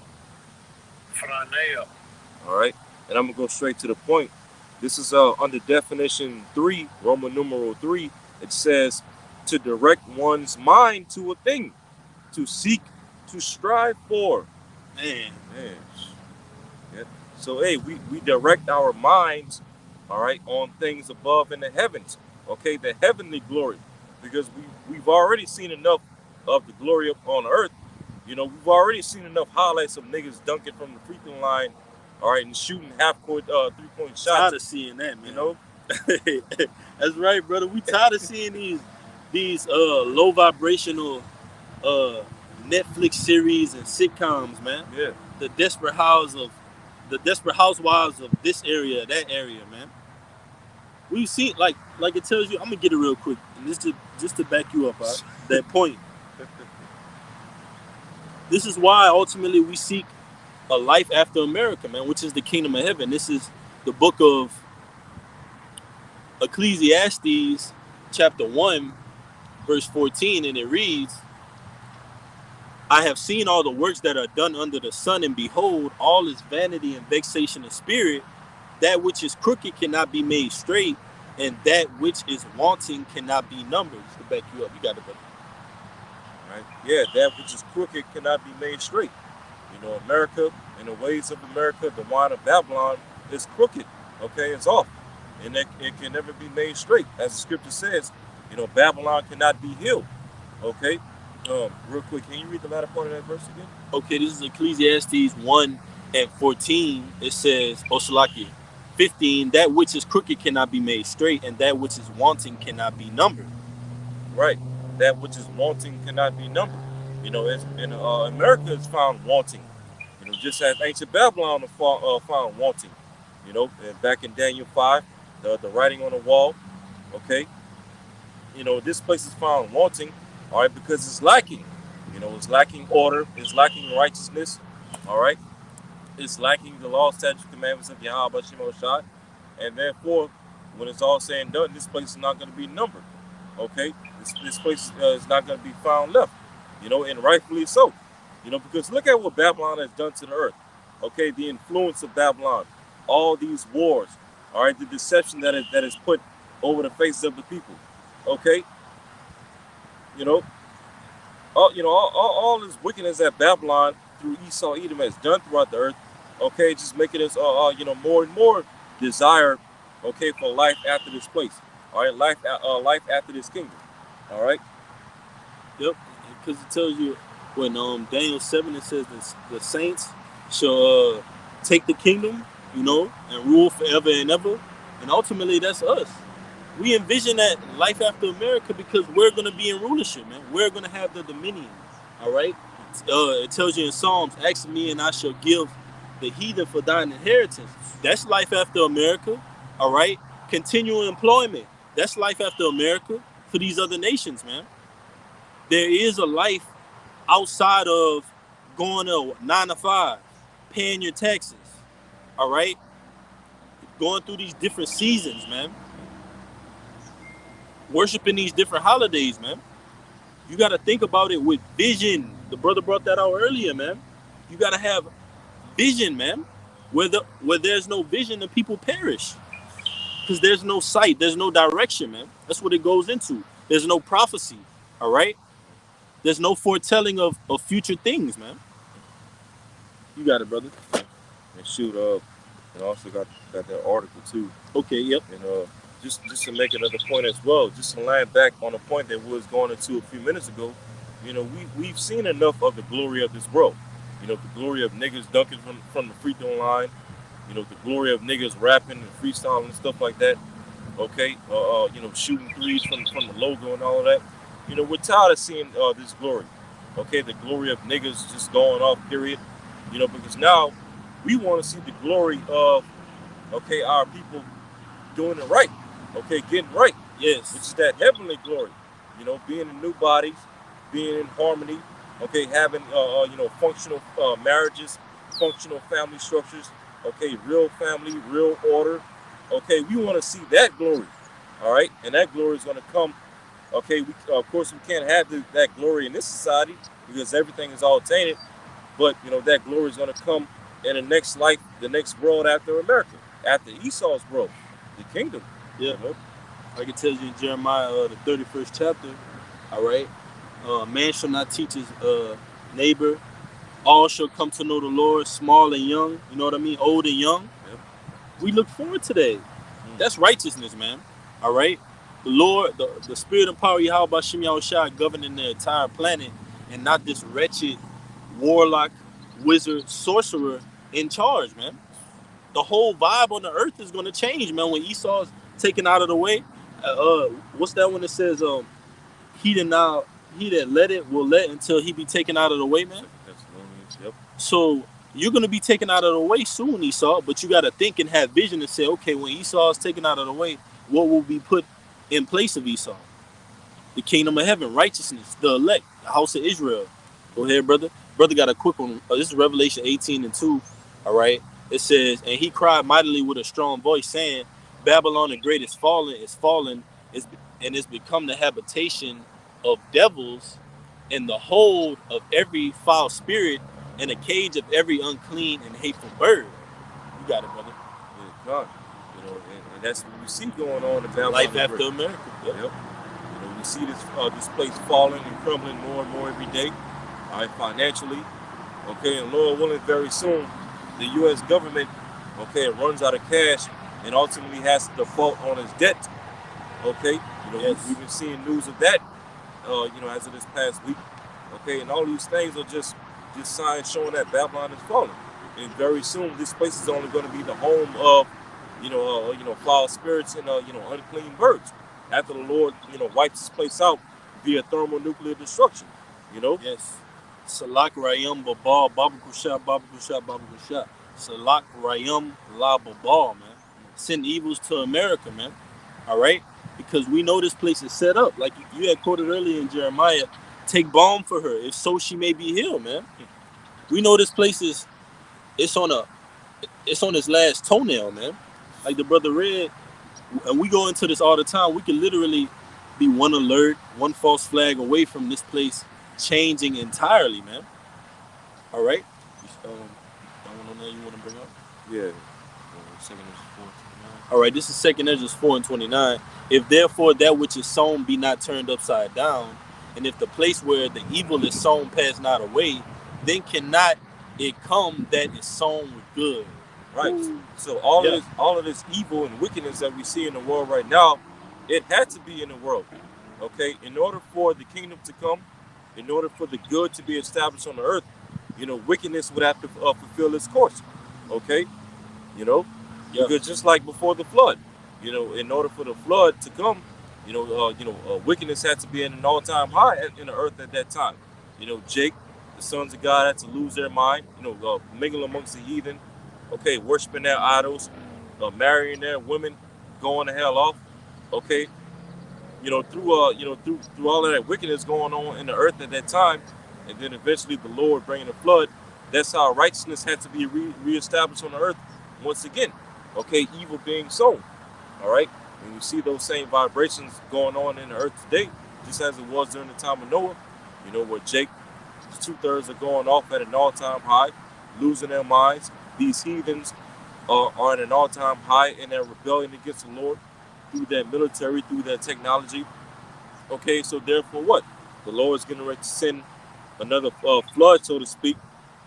All right, and I'm gonna go straight to the point. This is under definition 3, Roman numeral 3. It says to direct one's mind to a thing, to seek, to strive for. Man. Yeah. So hey, we direct our minds, all right, on things above in the heavens. Okay, the heavenly glory, because we've already seen enough of the glory up on earth. We've already seen enough highlights of niggas dunking from the free throw line, all right, and shooting half-court 3-point shots. Tired of seeing that, man. That's right, brother. We tired of seeing these low vibrational Netflix series and sitcoms, man. Yeah. The desperate housewives of this area, that area, man. We've seen like it tells you. I'm gonna get it real quick, and just to back you up, that point. This is why ultimately we seek a life after America, man, which is the kingdom of heaven. This is the book of Ecclesiastes, chapter 1, verse 14, and it reads, I have seen all the works that are done under the sun, and behold, all is vanity and vexation of spirit. That which is crooked cannot be made straight, and that which is wanting cannot be numbered. Just to back you up, you got it, brother. Right? Yeah, that which is crooked cannot be made straight. America, in the ways of America, the wine of Babylon is crooked. Okay, it's off, and it can never be made straight. As the scripture says, Babylon cannot be healed. Okay, real quick, can you read the latter part of that verse again? Okay, this is Ecclesiastes 1 and 14. It says, Oshalaki 15, that which is crooked cannot be made straight, and that which is wanting cannot be numbered. Right. That which is wanting cannot be numbered. America is found wanting. Just as ancient Babylon was found wanting. And back in Daniel 5, the writing on the wall. Okay. This place is found wanting, all right, because it's lacking. It's lacking order, it's lacking righteousness, all right. It's lacking the law, statutes, commandments of Yahweh Shemo Shai. And therefore, when it's all said and done, this place is not going to be numbered. Okay, this place is not going to be found left, and rightfully so, because look at what Babylon has done to the earth. Okay, the influence of Babylon, all these wars, all right, the deception that is put over the faces of the people. Okay, all this wickedness that Babylon through Esau, Edom has done throughout the earth. Okay, just making us, more and more desire, okay, for life after this place. All right, life after this kingdom. All right. Yep, because it tells you when Daniel 7, it says the saints shall take the kingdom, and rule forever and ever, and ultimately that's us. We envision that life after America because we're going to be in rulership, man. We're going to have the dominion. All right. It tells you in Psalms, ask me and I shall give the heathen for thine inheritance. That's life after America. All right. Continual employment. That's life after America for these other nations, man. There is a life outside of going to 9 to 5, paying your taxes, all right? Going through these different seasons, man. Worshiping these different holidays, man. You got to think about it with vision. The brother brought that out earlier, man. You got to have vision, man. Where there's no vision, the people perish. Because there's no sight, there's no direction, man. That's what it goes into. There's no prophecy, all right? There's no foretelling of future things, man. You got it, brother. And shoot, and also got that article too. Okay, yep. And just to make another point as well, just to land back on a point that we was going into a few minutes ago, you know, we've seen enough of the glory of this world. You know, the glory of niggas dunking from the free throw line. You know, the glory of niggas rapping and freestyling and stuff like that. Okay, you know, shooting threes from the logo and all of that. You know, we're tired of seeing this glory. Okay, the glory of niggas just going off, period. You know, because now we want to see the glory of, okay, our people doing it right. Okay, getting right. Yes. Which is that heavenly glory. You know, being in new bodies, being in harmony. Okay, having, you know, functional marriages, functional family structures. Okay, real family, real order. Okay, we want to see that glory. All right, and that glory is going to come. Okay, we, of course, we can't have that glory in this society because everything is all tainted. But, you know, that glory is going to come in the next life, the next world after America, after Esau's world, the kingdom. Yeah. You know? Like it tells you in Jeremiah, the 31st chapter, all right? Man shall not teach his neighbor. All shall come to know the Lord, small and young. You know what I mean? Old and young. Yep. We look forward to that. That's righteousness, man. All right? The Lord, the spirit and power of Yahweh Bashim Yahushua governing the entire planet and not this wretched warlock, wizard, sorcerer in charge, man. The whole vibe on the earth is going to change, man, when Esau's taken out of the way. What's that one that says, he that let it will let until he be taken out of the way, man? Yep. So you're going to be taken out of the way soon, Esau, but you got to think and have vision and say, okay, when Esau is taken out of the way, what will be put in place of Esau? The kingdom of heaven, righteousness, the elect, the house of Israel. Go ahead, brother. Brother got a quick one. This is Revelation 18:2. All right. It says, and he cried mightily with a strong voice, saying, Babylon the great is fallen, and is become the habitation of devils, and the hold of every foul spirit, and a cage of every unclean and hateful bird. You got it, brother. Yeah, God. You know, and that's what we see going on in Babylon. Life after America. Yep. You know, we see this place falling and crumbling more and more every day. All right, financially. Okay, and Lord willing, very soon, the U.S. government, okay, runs out of cash and ultimately has to default on its debt. Okay, you know, yes. We've been seeing news of that, you know, as of this past week. Okay, and all these things are just signs showing that Babylon is falling. And very soon, this place is only going to be the home of, you know, foul spirits and, you know, unclean birds. After the Lord, you know, wipes this place out via thermonuclear destruction, you know? Yes. Salak Rayam Babal, Baba Kusha, Baba Kusha, Baba Kusha. Salak Rayam La Babal, man. Send evils to America, man. All right? Because we know this place is set up. Like you had quoted earlier in Jeremiah, take balm for her, if so she may be healed, man. We know this place is, it's on its last toenail, man. Like the brother read, and we go into this all the time, we can literally be one alert, one false flag away from this place changing entirely, man. All right. On there you want to bring up? Yeah. All right. This is 2 Ezra 4:29. If therefore that which is sown be not turned upside down, and if the place where the evil is sown pass not away, then cannot it come that is sown with good. Right. Ooh. So all of this evil and wickedness that we see in the world right now, it had to be in the world. Okay. In order for the kingdom to come, in order for the good to be established on the earth, you know, wickedness would have to fulfill its course. Okay, you know, because just like before the flood, you know, in order for the flood to come, you know, wickedness had to be in an all-time high in the earth at that time. You know, Jake, the sons of God, had to lose their mind. You know, mingle amongst the heathen. Okay, worshiping their idols, marrying their women, going the hell off. Okay. You know, through all of that wickedness going on in the earth at that time, and then eventually the Lord bringing the flood, that's how righteousness had to be reestablished on the earth once again. Okay, evil being sown. All right, and you see those same vibrations going on in the earth today. just as it was during the time of Noah, where Jake, 2/3 are going off at an all-time high, losing their minds. These heathens are at an all-time high in their rebellion against the Lord through their military, through their technology. Okay, so therefore what? The Lord is going to send another flood, so to speak,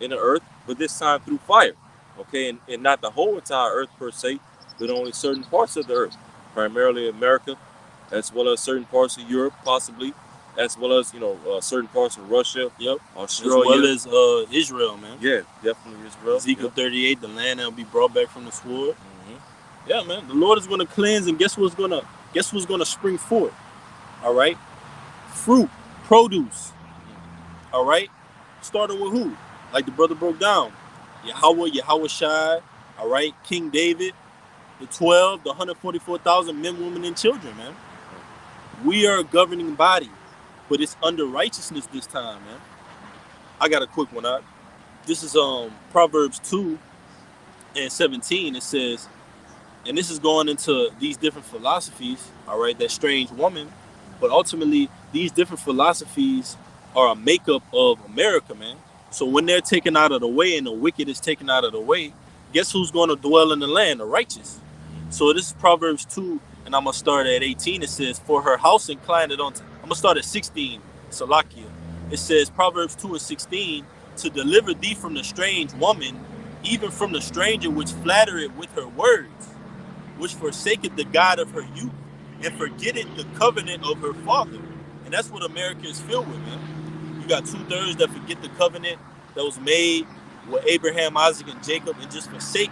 in the earth, but this time through fire. Okay, and not the whole entire earth per se, but only certain parts of the earth, primarily America, as well as certain parts of Europe, possibly, as well as certain parts of Russia. Yep. Australia. As well as Israel, man. Yeah, definitely Israel. Ezekiel 38, the land that will be brought back from the sword. Mm-hmm. Yeah, man. The Lord is going to cleanse, and guess what's going to spring forth? All right, fruit, produce. All right, starting with who? Like the brother broke down, Yahweh Shai. All right, King David, the 12, the 144,000 men, women, and children, man. We are a governing body, but it's under righteousness this time, man. I got a quick one out. This is Proverbs 2:17. It says, and this is going into these different philosophies, all right, that strange woman, but ultimately these different philosophies are a makeup of America, man. So when they're taken out of the way and the wicked is taken out of the way, guess who's going to dwell in the land? The righteous. So this is Proverbs 2, and I'm going to start at 18. It says, for her house inclined it unto... I'm going to start at 16, Salakia. It says, Proverbs 2:16, to deliver thee from the strange woman, even from the stranger which flattereth with her words, which forsaketh the God of her youth, and forgetteth the covenant of her father. And that's what America is filled with, man. You got 2/3 that forget the covenant that was made with Abraham, Isaac, and Jacob, and just forsake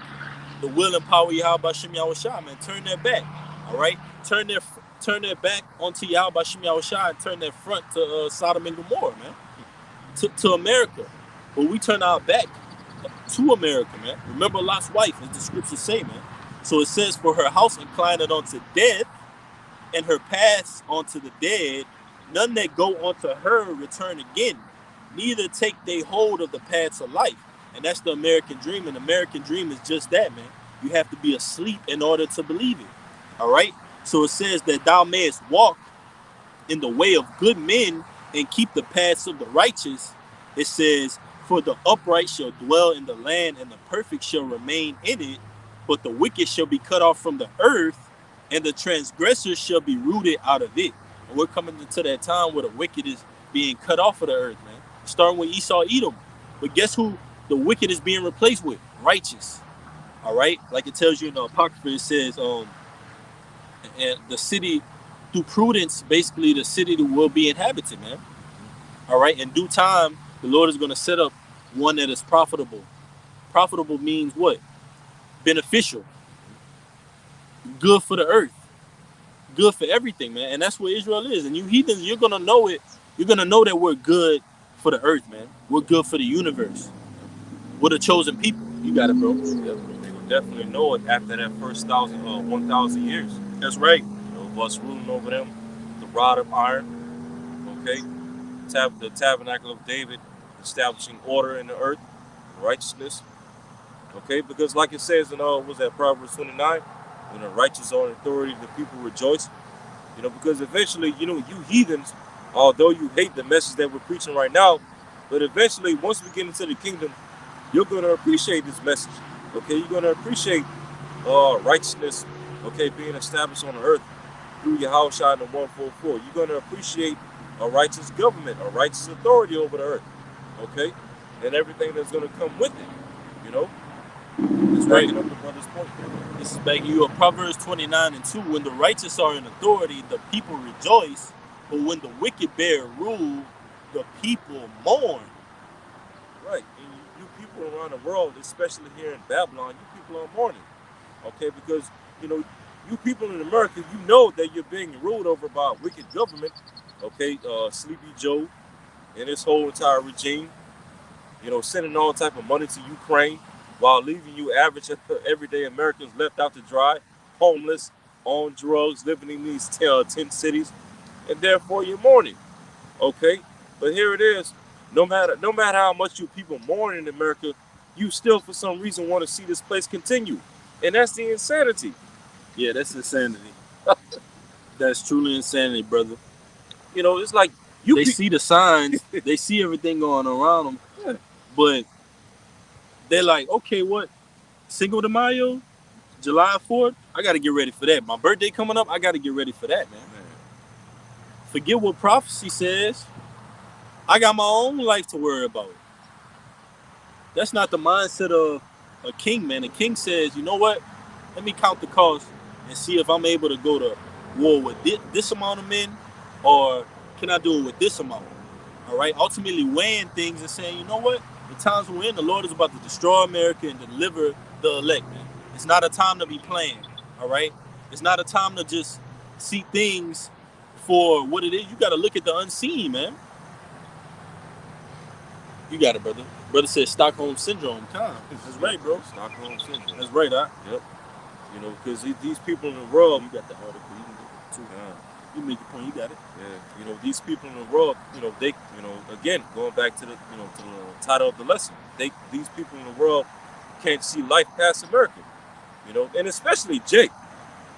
the will and power of Yahweh Shem Yahushua, man. Turn their back, all right? Turn their back onto Yahweh Shem Yahushua and turn their front to Sodom and Gomorrah, man. To America. But we turn our back to America, man. Remember Lot's wife, as the scriptures say, man. So it says, for her house inclined unto death, and her paths onto the dead, none that go unto her return again, neither take they hold of the paths of life. And that's the American dream. And the American dream is just that, man. You have to be asleep in order to believe it. All right? So it says that thou mayest walk in the way of good men and keep the paths of the righteous. It says, for the upright shall dwell in the land, and the perfect shall remain in it, but the wicked shall be cut off from the earth, and the transgressors shall be rooted out of it. And we're coming into that time where the wicked is being cut off of the earth, man. Starting with Esau, Edom. But guess who the wicked is being replaced with? Righteous. All right? Like it tells you in the Apocrypha, it says, and the city, through prudence, basically the city will be inhabited, man. All right? In due time, the Lord is going to set up one that is profitable. Profitable means what? Beneficial. Good for the earth. Good for everything, man. And that's what Israel is. And you heathens, you're going to know it. You're going to know that we're good for the earth, man. We're good for the universe. We're the chosen people. You got it, bro. Yep. They will definitely know it after that first 1,000 years. That's right. Of us ruling over them, the rod of iron, okay? The tabernacle of David, establishing order in the earth, righteousness, okay? Because like it says in, was that Proverbs 29, when the righteous are in authority, the people rejoice. Because eventually, you heathens, although you hate the message that we're preaching right now, but eventually, once we get into the kingdom, you're going to appreciate this message, okay? You're going to appreciate righteousness, okay, being established on the earth through Yahushua and the 144. You're going to appreciate a righteous government, a righteous authority over the earth, okay? And everything that's going to come with it, It's backing up the brother's point. This is backing you up. Proverbs 29:2. When the righteous are in authority, the people rejoice. But when the wicked bear rule, the people mourn. Right. And you people around the world, especially here in Babylon, you people are mourning. Okay? Because, you people in America, you know that you're being ruled over by a wicked government. Okay? Sleepy Joe and his whole entire regime. Sending all type of money to Ukraine, while leaving you average everyday Americans left out to dry, homeless, on drugs, living in these 10 cities, and therefore you're mourning, okay? But here it is, no matter how much you people mourn in America, you still for some reason want to see this place continue, and that's the insanity. Yeah, that's insanity. That's truly insanity, brother. You know, it's like they see the signs, they see everything going around them, Yeah. but they're like, okay, what? Cinco de Mayo, July 4th, I got to get ready for that. My birthday coming up, I got to get ready for that, man. Forget what prophecy says. I got my own life to worry about. That's not the mindset of a king, man. A king says, you know what? Let me count the cost and see if I'm able to go to war with this amount of men, or can I do it with this amount? All right? Ultimately weighing things and saying, you know what? The times we're in, the Lord is about to destroy America and deliver the elect, man. It's not a time to be playing, all right? It's not a time to just see things for what it is. You got to look at the unseen, man. You got it, brother. Brother said Stockholm Syndrome. That's right, bro. Stockholm Syndrome. That's right, huh? Yep. You know, because these people in the world, You got the article. You can get it too. yeah, You make your point. You got it. yeah, you know, these people in the world, you know, they, you know, again, going back to the, you know, to the title of the lesson, these people in the world can't see life past America, you know, and especially Jake,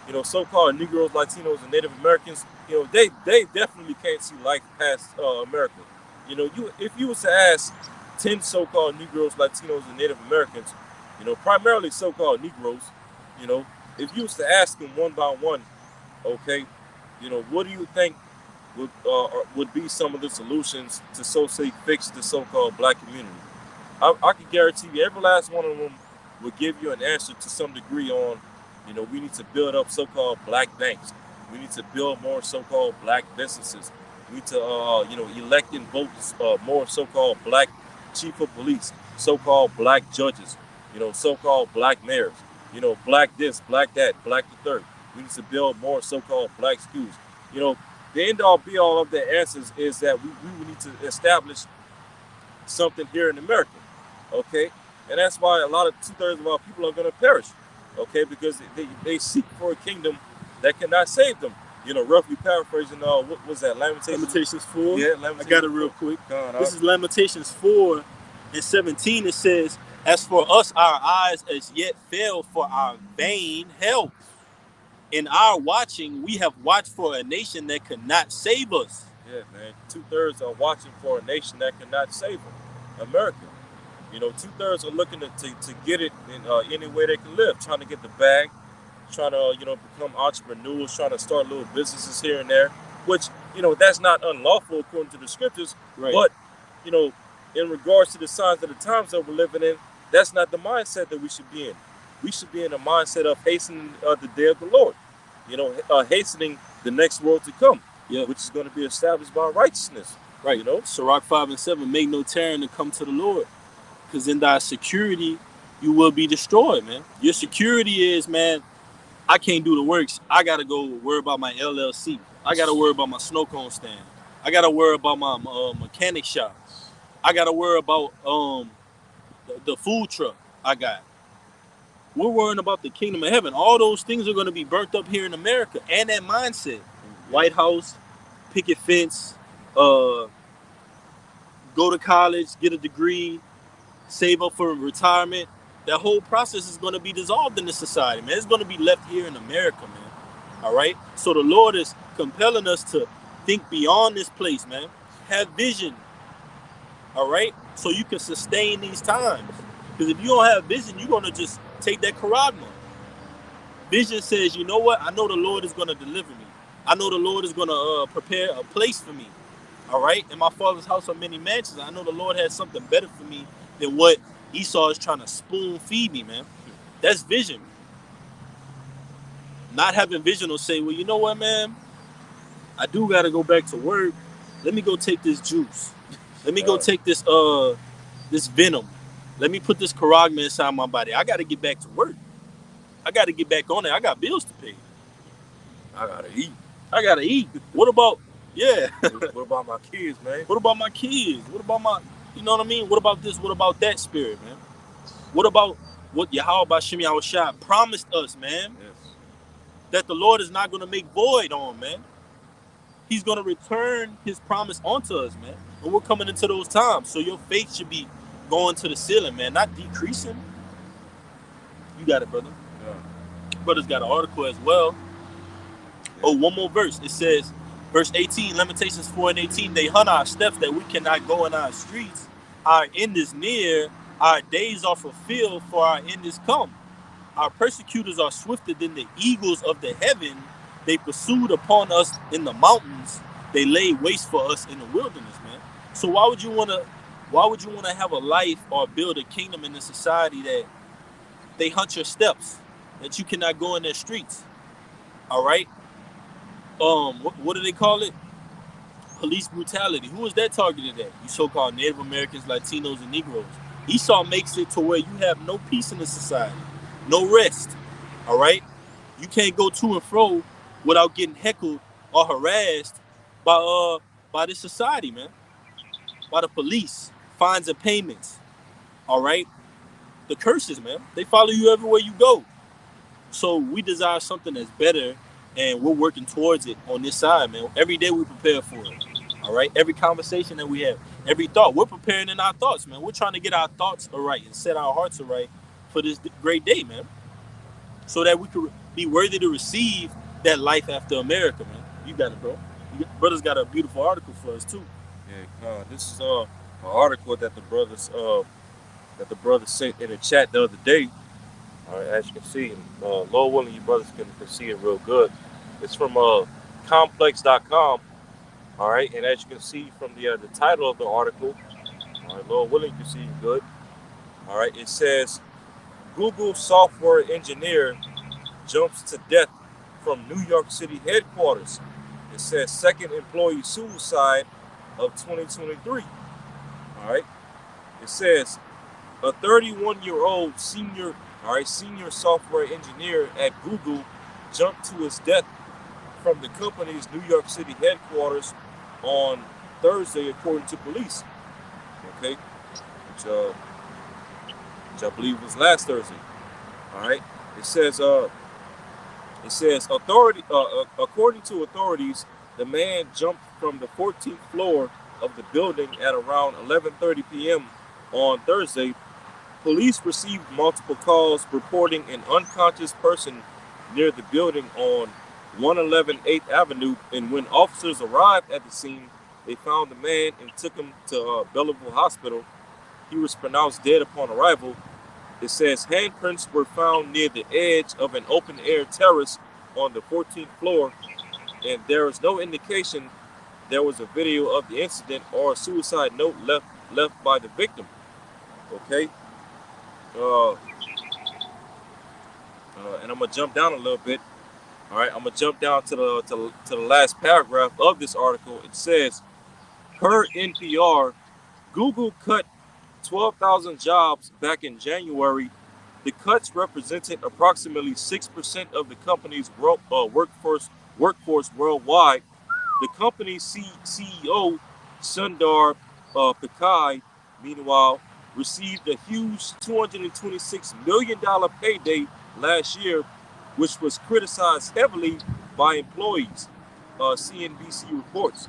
you know, so-called Negroes, Latinos, and Native Americans, you know, they definitely can't see life past America. You know, if you was to ask 10 so-called Negroes, Latinos, and Native Americans, you know, primarily so-called Negroes, you know, if you was to ask them one by one, okay, you know, what do you think would be some of the solutions to say fix the so-called black community? I can guarantee you every last one of them would give you an answer to some degree on, you know, we need to build up so-called black banks. We need to build more so-called black businesses. We need to, you know, elect and vote more so-called black chief of police, so-called black judges, you know, so-called black mayors, you know, black this, black that, black the third. We need to build more so-called black schools. You know, the end all be all of the answers is that we need to establish something here in America, okay? And that's why a lot of 2/3 of our people are going to perish, okay? Because they seek for a kingdom that cannot save them. You know, roughly paraphrasing, what was that? Lamentations 4. Yeah, I got it real quick. God, This is Lamentations 4 and 17. It says, as for us, our eyes as yet fail for our vain help. In our watching, we have watched for a nation that could not save us. Yeah, man. 2/3 are watching for a nation that cannot save them. America. You know, 2/3 are looking to get it in any way they can live, trying to get the bag, trying to, you know, become entrepreneurs, trying to start little businesses here and there, which, you know, that's not unlawful according to the scriptures. Right. But, you know, in regards to the signs of the times that we're living in, that's not the mindset that we should be in. We should be in a mindset of hastening the day of the Lord. You know, hastening the next world to come, which is going to be established by righteousness. Right. You know, Sirach 5 and 7, make no tarrying to come to the Lord, because in thy security you will be destroyed, man. Your security is, man, I can't do the works. I got to go worry about my LLC. I got to worry about my snow cone stand. I got to worry about my mechanic shop. I got to worry about the food truck I got. We're worrying about the kingdom of heaven. All those things are going to be burnt up here in America. And that mindset. White House, picket fence, go to college, get a degree, save up for retirement. That whole process is going to be dissolved in this society, man. It's going to be left here in America, man. All right? So the Lord is compelling us to think beyond this place, man. Have vision. All right? So you can sustain these times. Because if you don't have vision, you're going to just take that charagma. Vision says, you know what? I know the Lord is going to deliver me. I know the Lord is going to prepare a place for me. All right? In my Father's house are many mansions. I know the Lord has something better for me than what Esau is trying to spoon feed me, man. That's vision. Not having vision will say, well, you know what, man? I do got to go back to work. Let me go take this juice. Let me go take this this venom. Let me put this charagma inside my body. I got to get back to work. I got to get back on it. I got bills to pay. I gotta eat. I got to eat. What about, What about my kids, man? What about my kids? What about my, you know what I mean? What about this? What about that spirit, man? What about what Yahweh Bashim Yahushua promised us, man? Yes. That the Lord is not going to make void on, man. He's going to return his promise onto us, man. And we're coming into those times. So your faith should be going to the ceiling, man, not decreasing. You got it, brother. Yeah. Brother's got an article as well. Yeah. Oh, one more verse. It says, Verse 18, Lamentations 4 and 18, they hunt our steps that we cannot go in our streets. Our end is near, our days are fulfilled, for our end is come. Our persecutors are swifter than the eagles of the heaven. They pursued upon us in the mountains. They laid waste for us in the wilderness, man. So why would you want to have a life or build a kingdom in a society that they hunt your steps, that you cannot go in their streets? All right. What do they call it? Police brutality. Who is that targeted at? You so-called Native Americans, Latinos, and Negroes. Esau makes it to where you have no peace in the society, no rest. All right. You can't go to and fro without getting heckled or harassed by this society, man. By the police, fines and payments. All right. The curses, man. They follow you everywhere you go. So we desire something that's better, and we're working towards it on this side, man. Every day we prepare for it. All right. Every conversation that we have, every thought, we're preparing in our thoughts, man. We're trying to get our thoughts aright and set our hearts aright for this great day, man. So that we could be worthy to receive that life after America, man. You got it, bro. Brother's got a beautiful article for us too. Yeah, this is an article that the brothers sent in the chat the other day. All right, as you can see, Lord willing, you brothers can see it real good. It's from complex.com. All right, and as you can see from the title of the article, all right, Lord willing, you can see it good. All right, it says Google software engineer jumps to death from New York City headquarters. It says second employee suicide of 2023. All right, it says a 31-year-old senior software engineer at Google jumped to his death from the company's New York City headquarters on Thursday, according to police. Okay, which I believe was last Thursday. All right, it says according to authorities, the man jumped from the 14th floor of the building at around 11:30 p.m. on Thursday. Police received multiple calls reporting an unconscious person near the building on 111 8th Avenue, and when officers arrived at the scene, they found the man and took him to Bellevue Hospital. He was pronounced dead upon arrival. It says handprints were found near the edge of an open-air terrace on the 14th floor, and there is no indication there was a video of the incident or a suicide note left by the victim. Okay. And I'm gonna jump down a little bit. All right, I'm gonna jump down to the last paragraph of this article. It says, per NPR, Google cut 12,000 jobs back in January. The cuts represented approximately 6% of the company's workforce worldwide. The company's CEO, Sundar Pichai, meanwhile, received a huge $226 million payday last year, which was criticized heavily by employees, CNBC reports.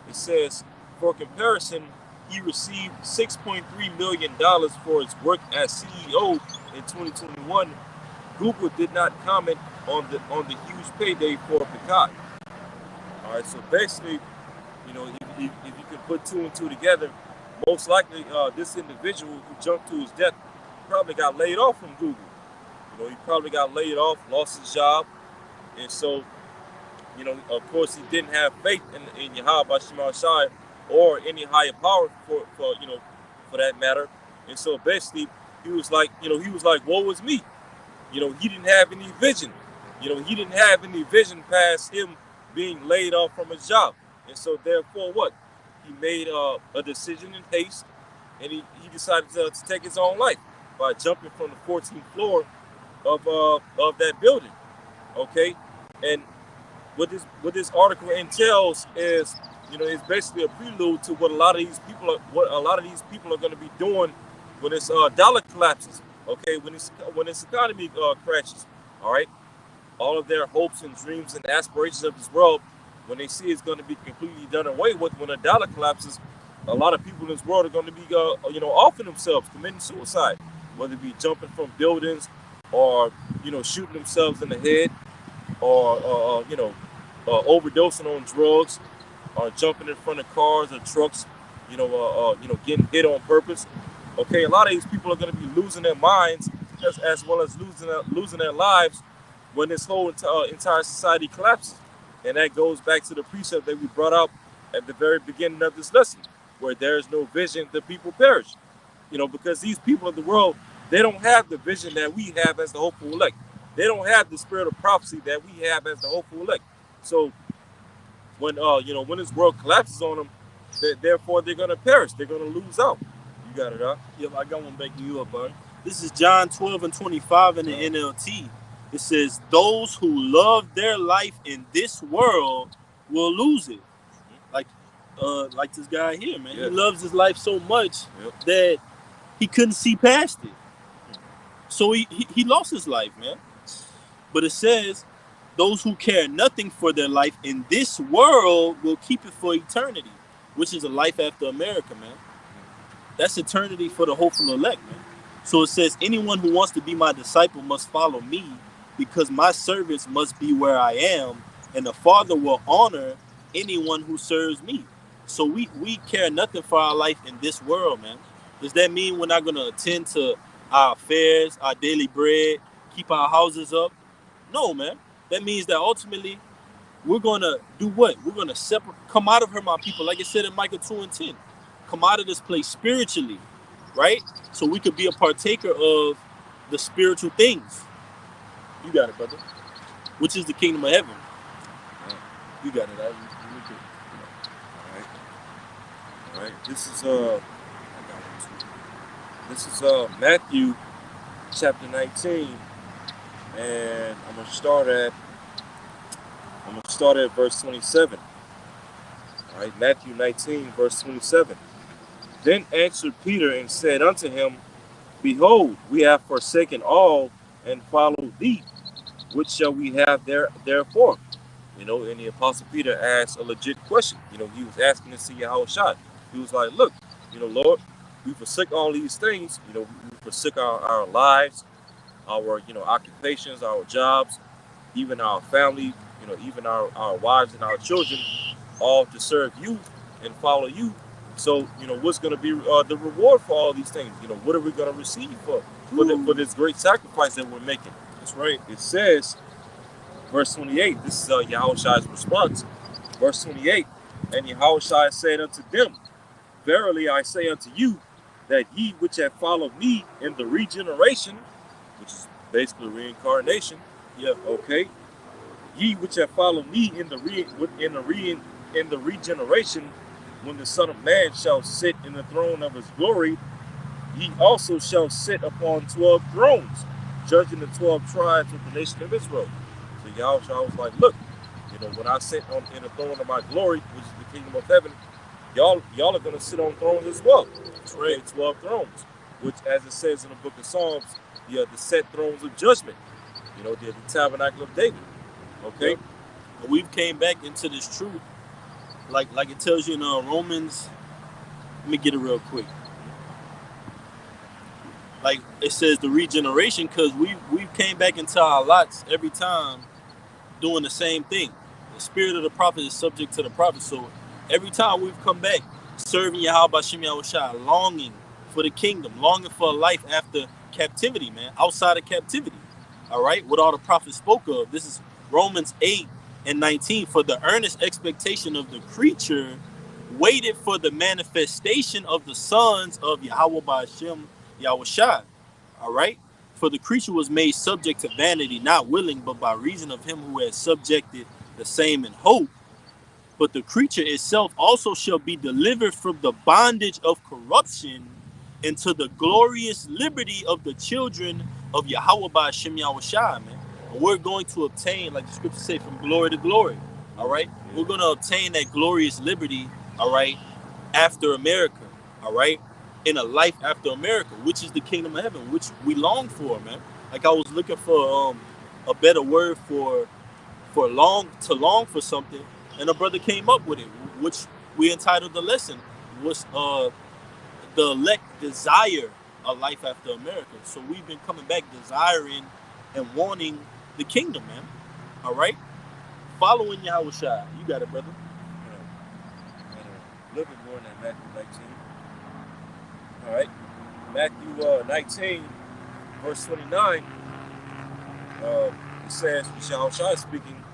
It says, for comparison, he received $6.3 million for his work as CEO in 2021. Google did not comment on the huge payday for Pichai. All right, so basically, you know, if you can put two and two together, most likely this individual who jumped to his death probably got laid off from Google. You know, he probably got laid off, lost his job, and so, you know, of course, he didn't have faith in Yahweh Shema Shai or any higher power for that matter. And so basically, he was like, woe is me. You know, he didn't have any vision. You know, he didn't have any vision past him being laid off from his job. And so therefore what? He made a decision in haste, and he decided to take his own life by jumping from the 14th floor of that building. Okay? And what this article entails is, you know, it's basically a prelude to what a lot of these people are going to be doing when this dollar collapses. Okay, when this economy crashes. All right, all of their hopes and dreams and aspirations of this world, when they see it's going to be completely done away with, when a dollar collapses, a lot of people in this world are going to be offing themselves, committing suicide, whether it be jumping from buildings or shooting themselves in the head, or overdosing on drugs, or jumping in front of cars or trucks, getting hit on purpose. Okay, a lot of these people are going to be losing their minds as well as losing their lives when this whole entire society collapses. And that goes back to the precept that we brought up at the very beginning of this lesson, where there is no vision, the people perish. Because these people of the world, they don't have the vision that we have as the hopeful elect. They don't have the spirit of prophecy that we have as the hopeful elect. So when this world collapses on them, therefore they're gonna perish. They're gonna lose out. You got it, huh? Yep, I got one backing you up, bud. This is John 12:25 in the NLT. It says, "Those who love their life in this world will lose it." Like this guy here, man. Yeah. He loves his life so much that he couldn't see past it. So he lost his life, man. But it says, "Those who care nothing for their life in this world will keep it for eternity," which is a life after America, man. That's eternity for the hopeful elect, man. So it says, "Anyone who wants to be my disciple must follow me, because my servants must be where I am, and the Father will honor anyone who serves me." So we care nothing for our life in this world, man. Does that mean we're not going to attend to our affairs, our daily bread, keep our houses up? No, man. That means that ultimately we're going to do what? We're going to come out of her, my people. Like it said in Micah 2:10. Come out of this place spiritually, right? So we could be a partaker of the spiritual things. You got it, brother. Which is the kingdom of heaven. You got it. All right. This is Matthew chapter 19, and I'm gonna start at verse 27. All right, Matthew 19, verse 27. Then answered Peter and said unto him, Behold, we have forsaken all and followed thee. What shall we have therefore? And the Apostle Peter asked a legit question. He was asking to see Yahushua. He was like, look, Lord, we forsake all these things. We forsake our lives, our, occupations, our jobs, even our family, even our wives and our children, all to serve you and follow you. So, what's going to be the reward for all these things? What are we going to receive for this great sacrifice that we're making? That's right. It says, verse 28, this is Yahushua's response. Verse 28, and Yahushua said unto them, Verily I say unto you, that ye which have followed me in the regeneration, which is basically reincarnation, okay, ye which have followed me in the regeneration, when the Son of Man shall sit in the throne of his glory, ye also shall sit upon 12 thrones, judging the 12 tribes of the nation of Israel. So Yahushua was like, look, when I sit in the throne of my glory, which is the kingdom of heaven, y'all are going to sit on thrones as well. That's right, 12 thrones, which, as it says in the book of Psalms, the set thrones of judgment. The tabernacle of David. Okay? And we've came back into this truth. Like it tells you in Romans, let me get it real quick. Like it says the regeneration, because we came back into our lots every time doing the same thing. The spirit of the prophet is subject to the prophet. So every time we've come back serving Yahweh B'Shem Yahushua, longing for the kingdom, longing for a life after captivity, man, outside of captivity. All right, what all the prophets spoke of. This is Romans 8:19. For the earnest expectation of the creature waited for the manifestation of the sons of Yahweh B'Shem Yahushua. All right, for the creature was made subject to vanity, not willing, but by reason of him who has subjected the same in hope. But the creature itself also shall be delivered from the bondage of corruption into the glorious liberty of the children of Yahweh B'Shem Yahushua, man. And we're going to obtain, like the scriptures say, from glory to glory. All right, we're going to obtain that glorious liberty. All right, after America. All right, in a life after America, which is the kingdom of heaven, which we long for, man. Like I was looking for a better word for long for something, and a brother came up with it, which we entitled the lesson was the elect desire a life after America. So we've been coming back desiring and wanting the kingdom, man. All right, following Yahweh Shai. You got it, brother. A little bit more than Matthew 19. All right. Matthew 19, verse 29, it says, Yahweh Shai speaking,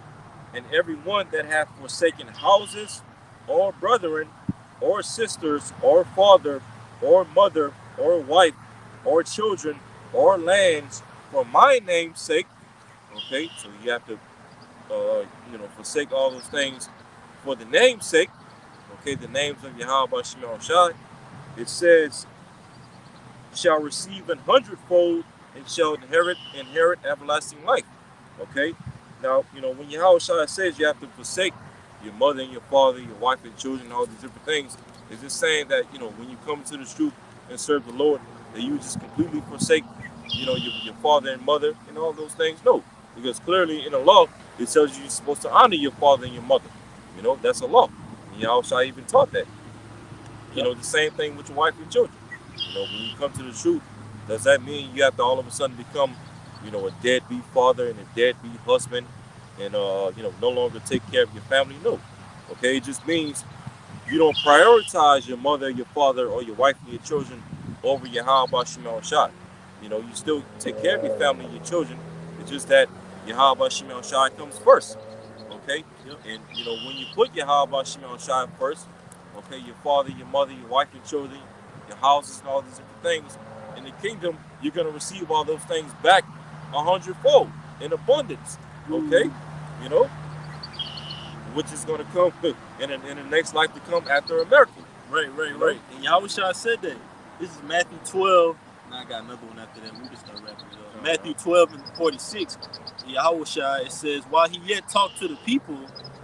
and everyone that hath forsaken houses, or brethren, or sisters, or father, or mother, or wife, or children, or lands, for my name's sake. Okay, so you have to, forsake all those things for the name's sake. Okay, the names of Yahweh Shai Shai. It says, shall receive 100-fold and shall inherit everlasting life. Okay, now when Yahweh Shai says you have to forsake your mother and your father, your wife and children, all these different things, is it saying that when you come to the truth and serve the Lord, that you just completely forsake your father and mother and all those things? No, because clearly in the law it tells you you're supposed to honor your father and your mother. That's a law. And Yahweh Shai even taught that. The same thing with your wife and children. When you come to the truth, does that mean you have to all of a sudden become a deadbeat father and a deadbeat husband and no longer take care of your family? No. Okay, it just means you don't prioritize your mother, your father, or your wife and your children over Yahweh Shai. You still take care of your family and your children. It's just that Yahweh Shai comes first. Okay? Yep. And when you put Yahweh Shai first, okay, your father, your mother, your wife and children, your houses and all these different things, in the kingdom, you're going to receive all those things back 100-fold in abundance. Okay? Which is going to come in the next life to come after America. Right. And Yahweh Shai said that. This is Matthew 12. Now I got another one after that. We can start wrapping it up. Matthew 12 and 46. Yahweh Shai, it says, while he yet talked to the people,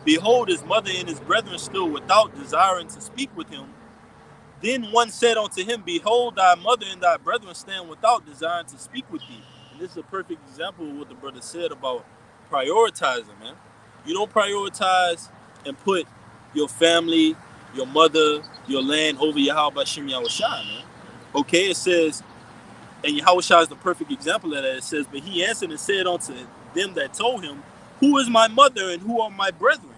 behold, his mother and his brethren stood without, desiring to speak with him. Then one said unto him, behold, thy mother and thy brethren stand without, desiring to speak with thee. And this is a perfect example of what the brother said about prioritizing, man. You don't prioritize and put your family, your mother, your land over Yahweh Shem Yahweh Shai, man. Okay, it says, and Yahweh Shai is the perfect example of that. It says, but he answered and said unto them that told him, who is my mother and who are my brethren?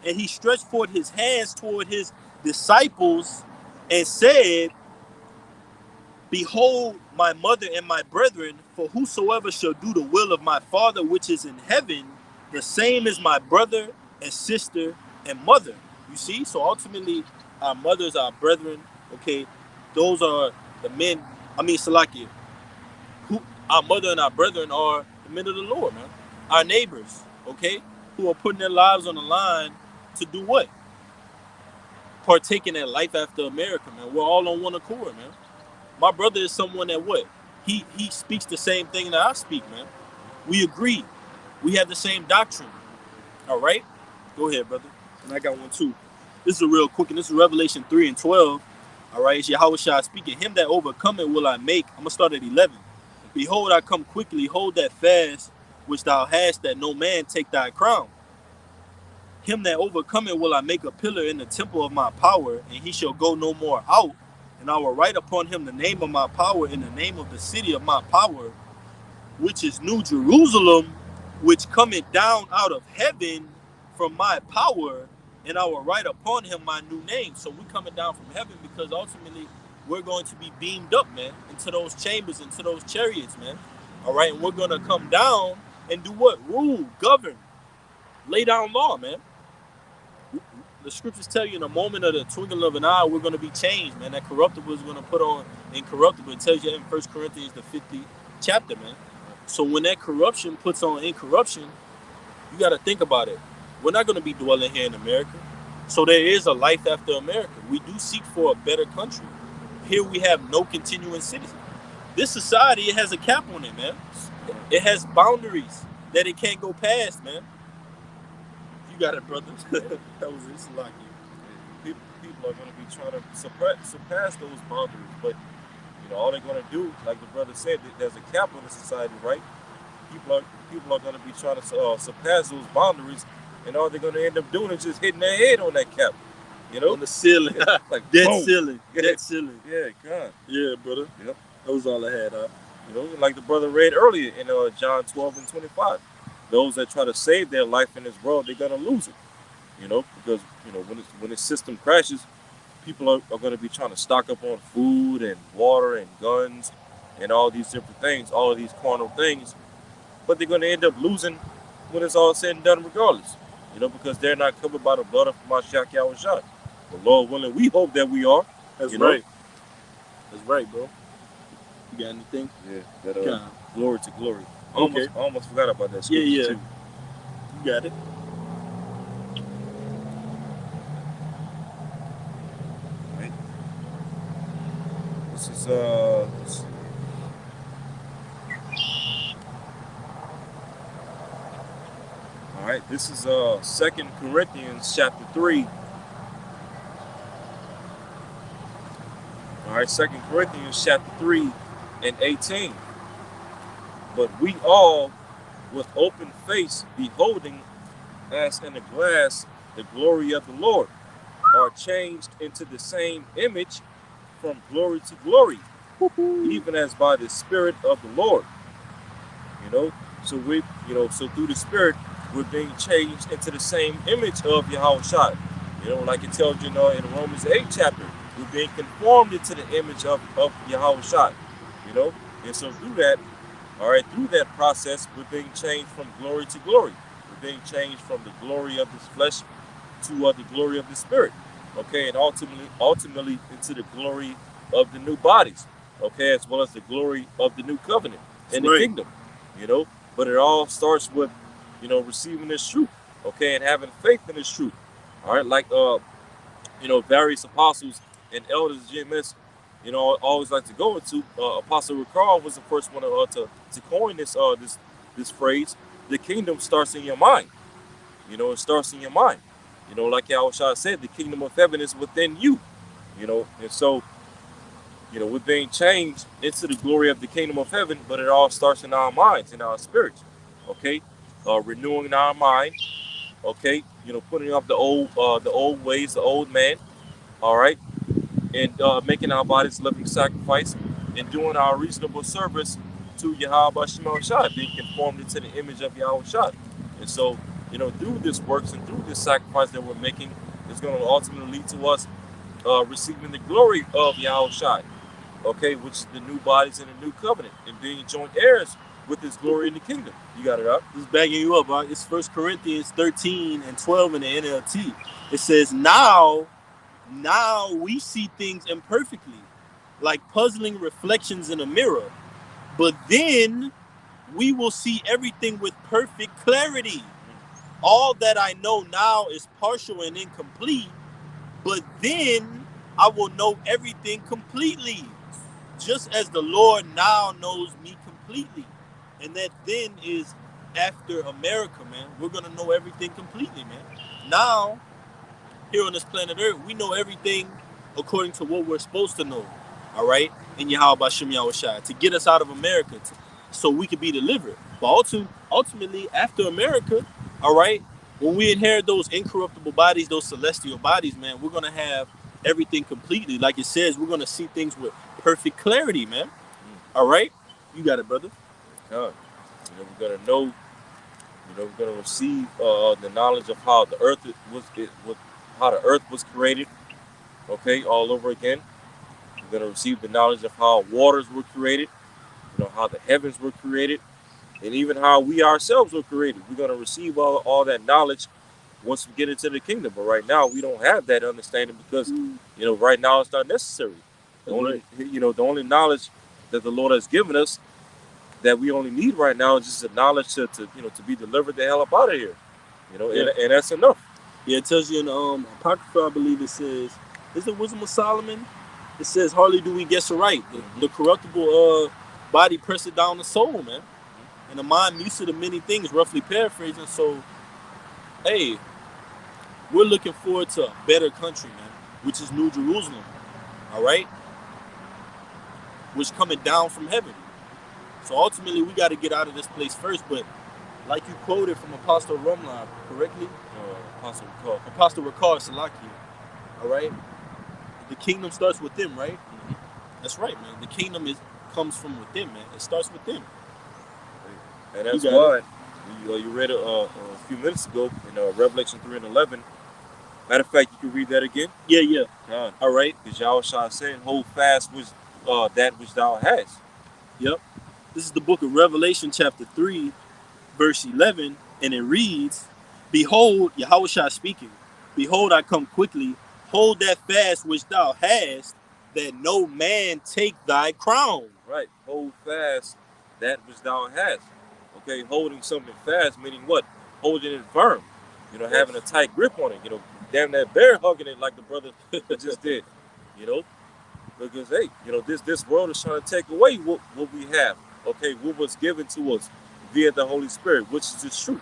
And he stretched forth his hands toward his disciples and said, behold my mother and my brethren, for whosoever shall do the will of my Father which is in heaven, the same is my brother and sister and mother. You see? So ultimately, our mothers, our brethren, okay, those are the men, Salakia, who our mother and our brethren are the men of the Lord, man. Our neighbors, okay, who are putting their lives on the line to do what? Partaking in life after America, man. We're all on one accord, man. My brother is someone that what? He speaks the same thing that I speak, man. We agree. We have the same doctrine. All right? Go ahead, brother. And I got one too. This is a real quick, and this is Revelation 3 and 12. All right, it's Yahweh Shai speaking. Him that overcometh will I make. I'm going to start at 11. Behold, I come quickly. Hold that fast which thou hast, that no man take thy crown. Him that overcometh will I make a pillar in the temple of my power, and he shall go no more out. And I will write upon him the name of my power and the name of the city of my power, which is New Jerusalem, which cometh down out of heaven from my power, and I will write upon him my new name. So we're coming down from heaven because ultimately we're going to be beamed up, man, into those chambers, into those chariots, man. All right, and we're going to come down and do what? Rule, govern, lay down law, man. The scriptures tell you in a moment of the twinkling of an eye, we're going to be changed, man. That corruptible is going to put on incorruptible. It tells you in 1 Corinthians, the 50th chapter, man. So when that corruption puts on incorruption, you got to think about it. We're not going to be dwelling here in America. So there is a life after America. We do seek for a better country. Here we have no continuing citizen. This society, it has a cap on it, man. It has boundaries that it can't go past, man. You got it, brother. That was it. Like people are going to be trying to surpass those boundaries, but all they're going to do, like the brother said, there's a cap on the society, right? People are going to be trying to surpass those boundaries, and all they're going to end up doing is just hitting their head on that cap, on the ceiling, like dead ceiling, dead ceiling. Yeah, God. Yeah, brother. Yep. That was all I had. Like the brother read earlier in John 12 and 25. those that try to save their life in this world, they're gonna lose it. Because when this system crashes, people are going to be trying to stock up on food and water and guns and all these different things, all of these carnal things, but they're going to end up losing when it's all said and done regardless, because they're not covered by the blood of Mashiach Yahushua. But Lord willing, we hope that we are. That's right. That's right, bro. You got anything? Yeah, that glory to glory. I almost forgot about that scripture too. You got it. This is all right. This is 2 Corinthians chapter 3. All right, 2 Corinthians chapter 3 and 18. But we all, with open face, beholding as in a glass the glory of the Lord, are changed into the same image from glory to glory, even as by the Spirit of the Lord. So so through the Spirit, we're being changed into the same image of Yahushua. Like it tells you, in Romans 8 chapter, we're being conformed into the image of Yahushua. And so through that process, we're being changed from glory to glory. We're being changed from the glory of this flesh to the glory of the Spirit. Okay, and ultimately into the glory of the new bodies, okay, as well as the glory of the new covenant and the kingdom, But it all starts with, receiving this truth, okay, and having faith in this truth. All right, like various apostles and elders of GMS, always like to go into. Apostle Ricard was the first one to coin this phrase. The kingdom starts in your mind. It starts in your mind. Like Yahushua said, the kingdom of heaven is within you. And so, we're being changed into the glory of the kingdom of heaven, but it all starts in our minds, in our spirits. Okay, renewing our mind. Okay, putting off the old ways, the old man. All right, and making our bodies living sacrifice and doing our reasonable service to Yahweh Shema Shai, being conformed into the image of Yahweh. And so, through this works and through this sacrifice that we're making, is going to ultimately lead to us receiving the glory of Yahushua, okay, which is the new bodies in the new covenant, and being joint heirs with his glory in the kingdom. You got it up? Just backing you up, right? It's 1 Corinthians 13 and 12 in the NLT. It says, now we see things imperfectly, like puzzling reflections in a mirror, but then we will see everything with perfect clarity. All that I know now is partial and incomplete, but then I will know everything completely, just as the Lord now knows me completely. And that then is after America, man. We're going to know everything completely, man. Now, here on this planet Earth, we know everything according to what we're supposed to know, all right? In Yahweh Shem Yahushua, to get us out of America, so we could be delivered. But ultimately, after America, all right, when we inherit those incorruptible bodies, those celestial bodies, man, we're going to have everything completely. Like it says, we're going to see things with perfect clarity, man. All right? You got it, brother. God. We're going to know, we're going to receive the knowledge of how the earth was created, okay, all over again. We're going to receive the knowledge of how waters were created, how the heavens were created, and even how we ourselves were created. We're going to receive all that knowledge once we get into the kingdom. But right now, we don't have that understanding because, right now it's not necessary. The only knowledge that the Lord has given us that we only need right now is just the knowledge to be delivered the hell up out of here. And that's enough. Yeah, it tells you in Apocrypha, I believe it says, is it Wisdom of Solomon? It says, hardly do we guess right. The corruptible body presses down the soul, man. And the mind used to the many things, roughly paraphrasing. So, hey, we're looking forward to a better country, man, which is New Jerusalem, all right? Which coming down from heaven. So ultimately, we got to get out of this place first. But like you quoted from Apostle Rumla, correctly? Apostle Ricard Salaki, all right? The kingdom starts with them, right? Mm-hmm. That's right, man. The kingdom comes from within, man. It starts with them. And that's why, You read it a few minutes ago in Revelation 3:11. Matter of fact, you can read that again. Yeah. God. All right. Because Yahweh said, hold fast which, that which thou hast. Yep. This is the book of Revelation, chapter 3, verse 11, and it reads, Behold, Yahweh speaking, behold, I come quickly, hold that fast which thou hast, that no man take thy crown. Right. Hold fast that which thou hast. Okay, holding something fast, meaning what? Holding it firm. You know, having a tight grip on it. You know, damn that bear hugging it like the brother just did. You know, because hey, you know, this world is trying to take away what we have. Okay, what was given to us via the Holy Spirit, which is the truth.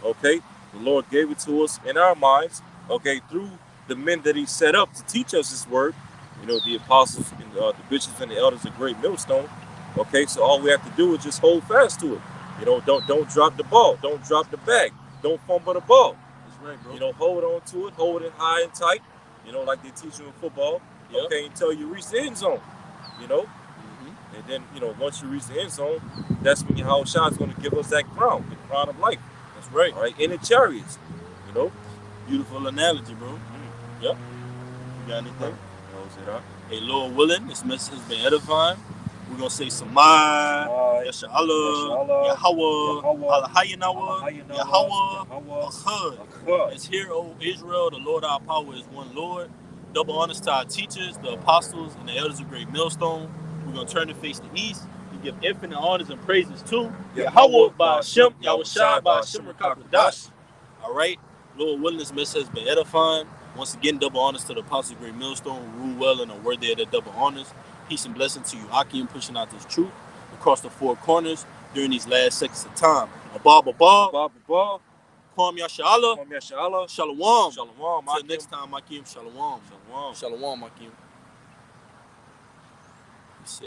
Okay, the Lord gave it to us in our minds. Okay, through the men that He set up to teach us His word. You know, the apostles and the bishops and the elders of Great Millstone. Okay, so all we have to do is just hold fast to it. You know, don't drop the ball, don't drop the bag, don't fumble the ball. That's right, bro. You know, hold on to it, hold it high and tight. You know, like they teach you in football. Yep. Okay, until you reach the end zone. You know, and then you know once you reach the end zone, that's when Yahweh is going to give us that crown, the crown of life. That's right. All right, in the chariots. You know, Beautiful analogy, bro. Yep. You got anything? Hey, Lord willing, this message has been edifying. We're going to say Samai, Yasha'Allah, Yahweh, Alahayinawa, Yahweh, Achad. It's here, O Israel, the Lord our power is one Lord. Double honors to our teachers, the apostles, and the elders of Great Millstone. We're going to turn to face the east and give infinite honors and praises to Yahweh, Ba'ashem, Yahushua, Ba'ashem, Rakakadash. All right? Lord willing, this message has been edifying. Once again, double honors to the apostles of Great Millstone, rule well and are worthy of their double honors. Peace and blessing to you, Akim, pushing out this truth across the four corners during these last seconds of time. Abba, Kwam Yasha'Allah, Shalom. Until next time, Akim, Shalom. Shalom, Akim. He said,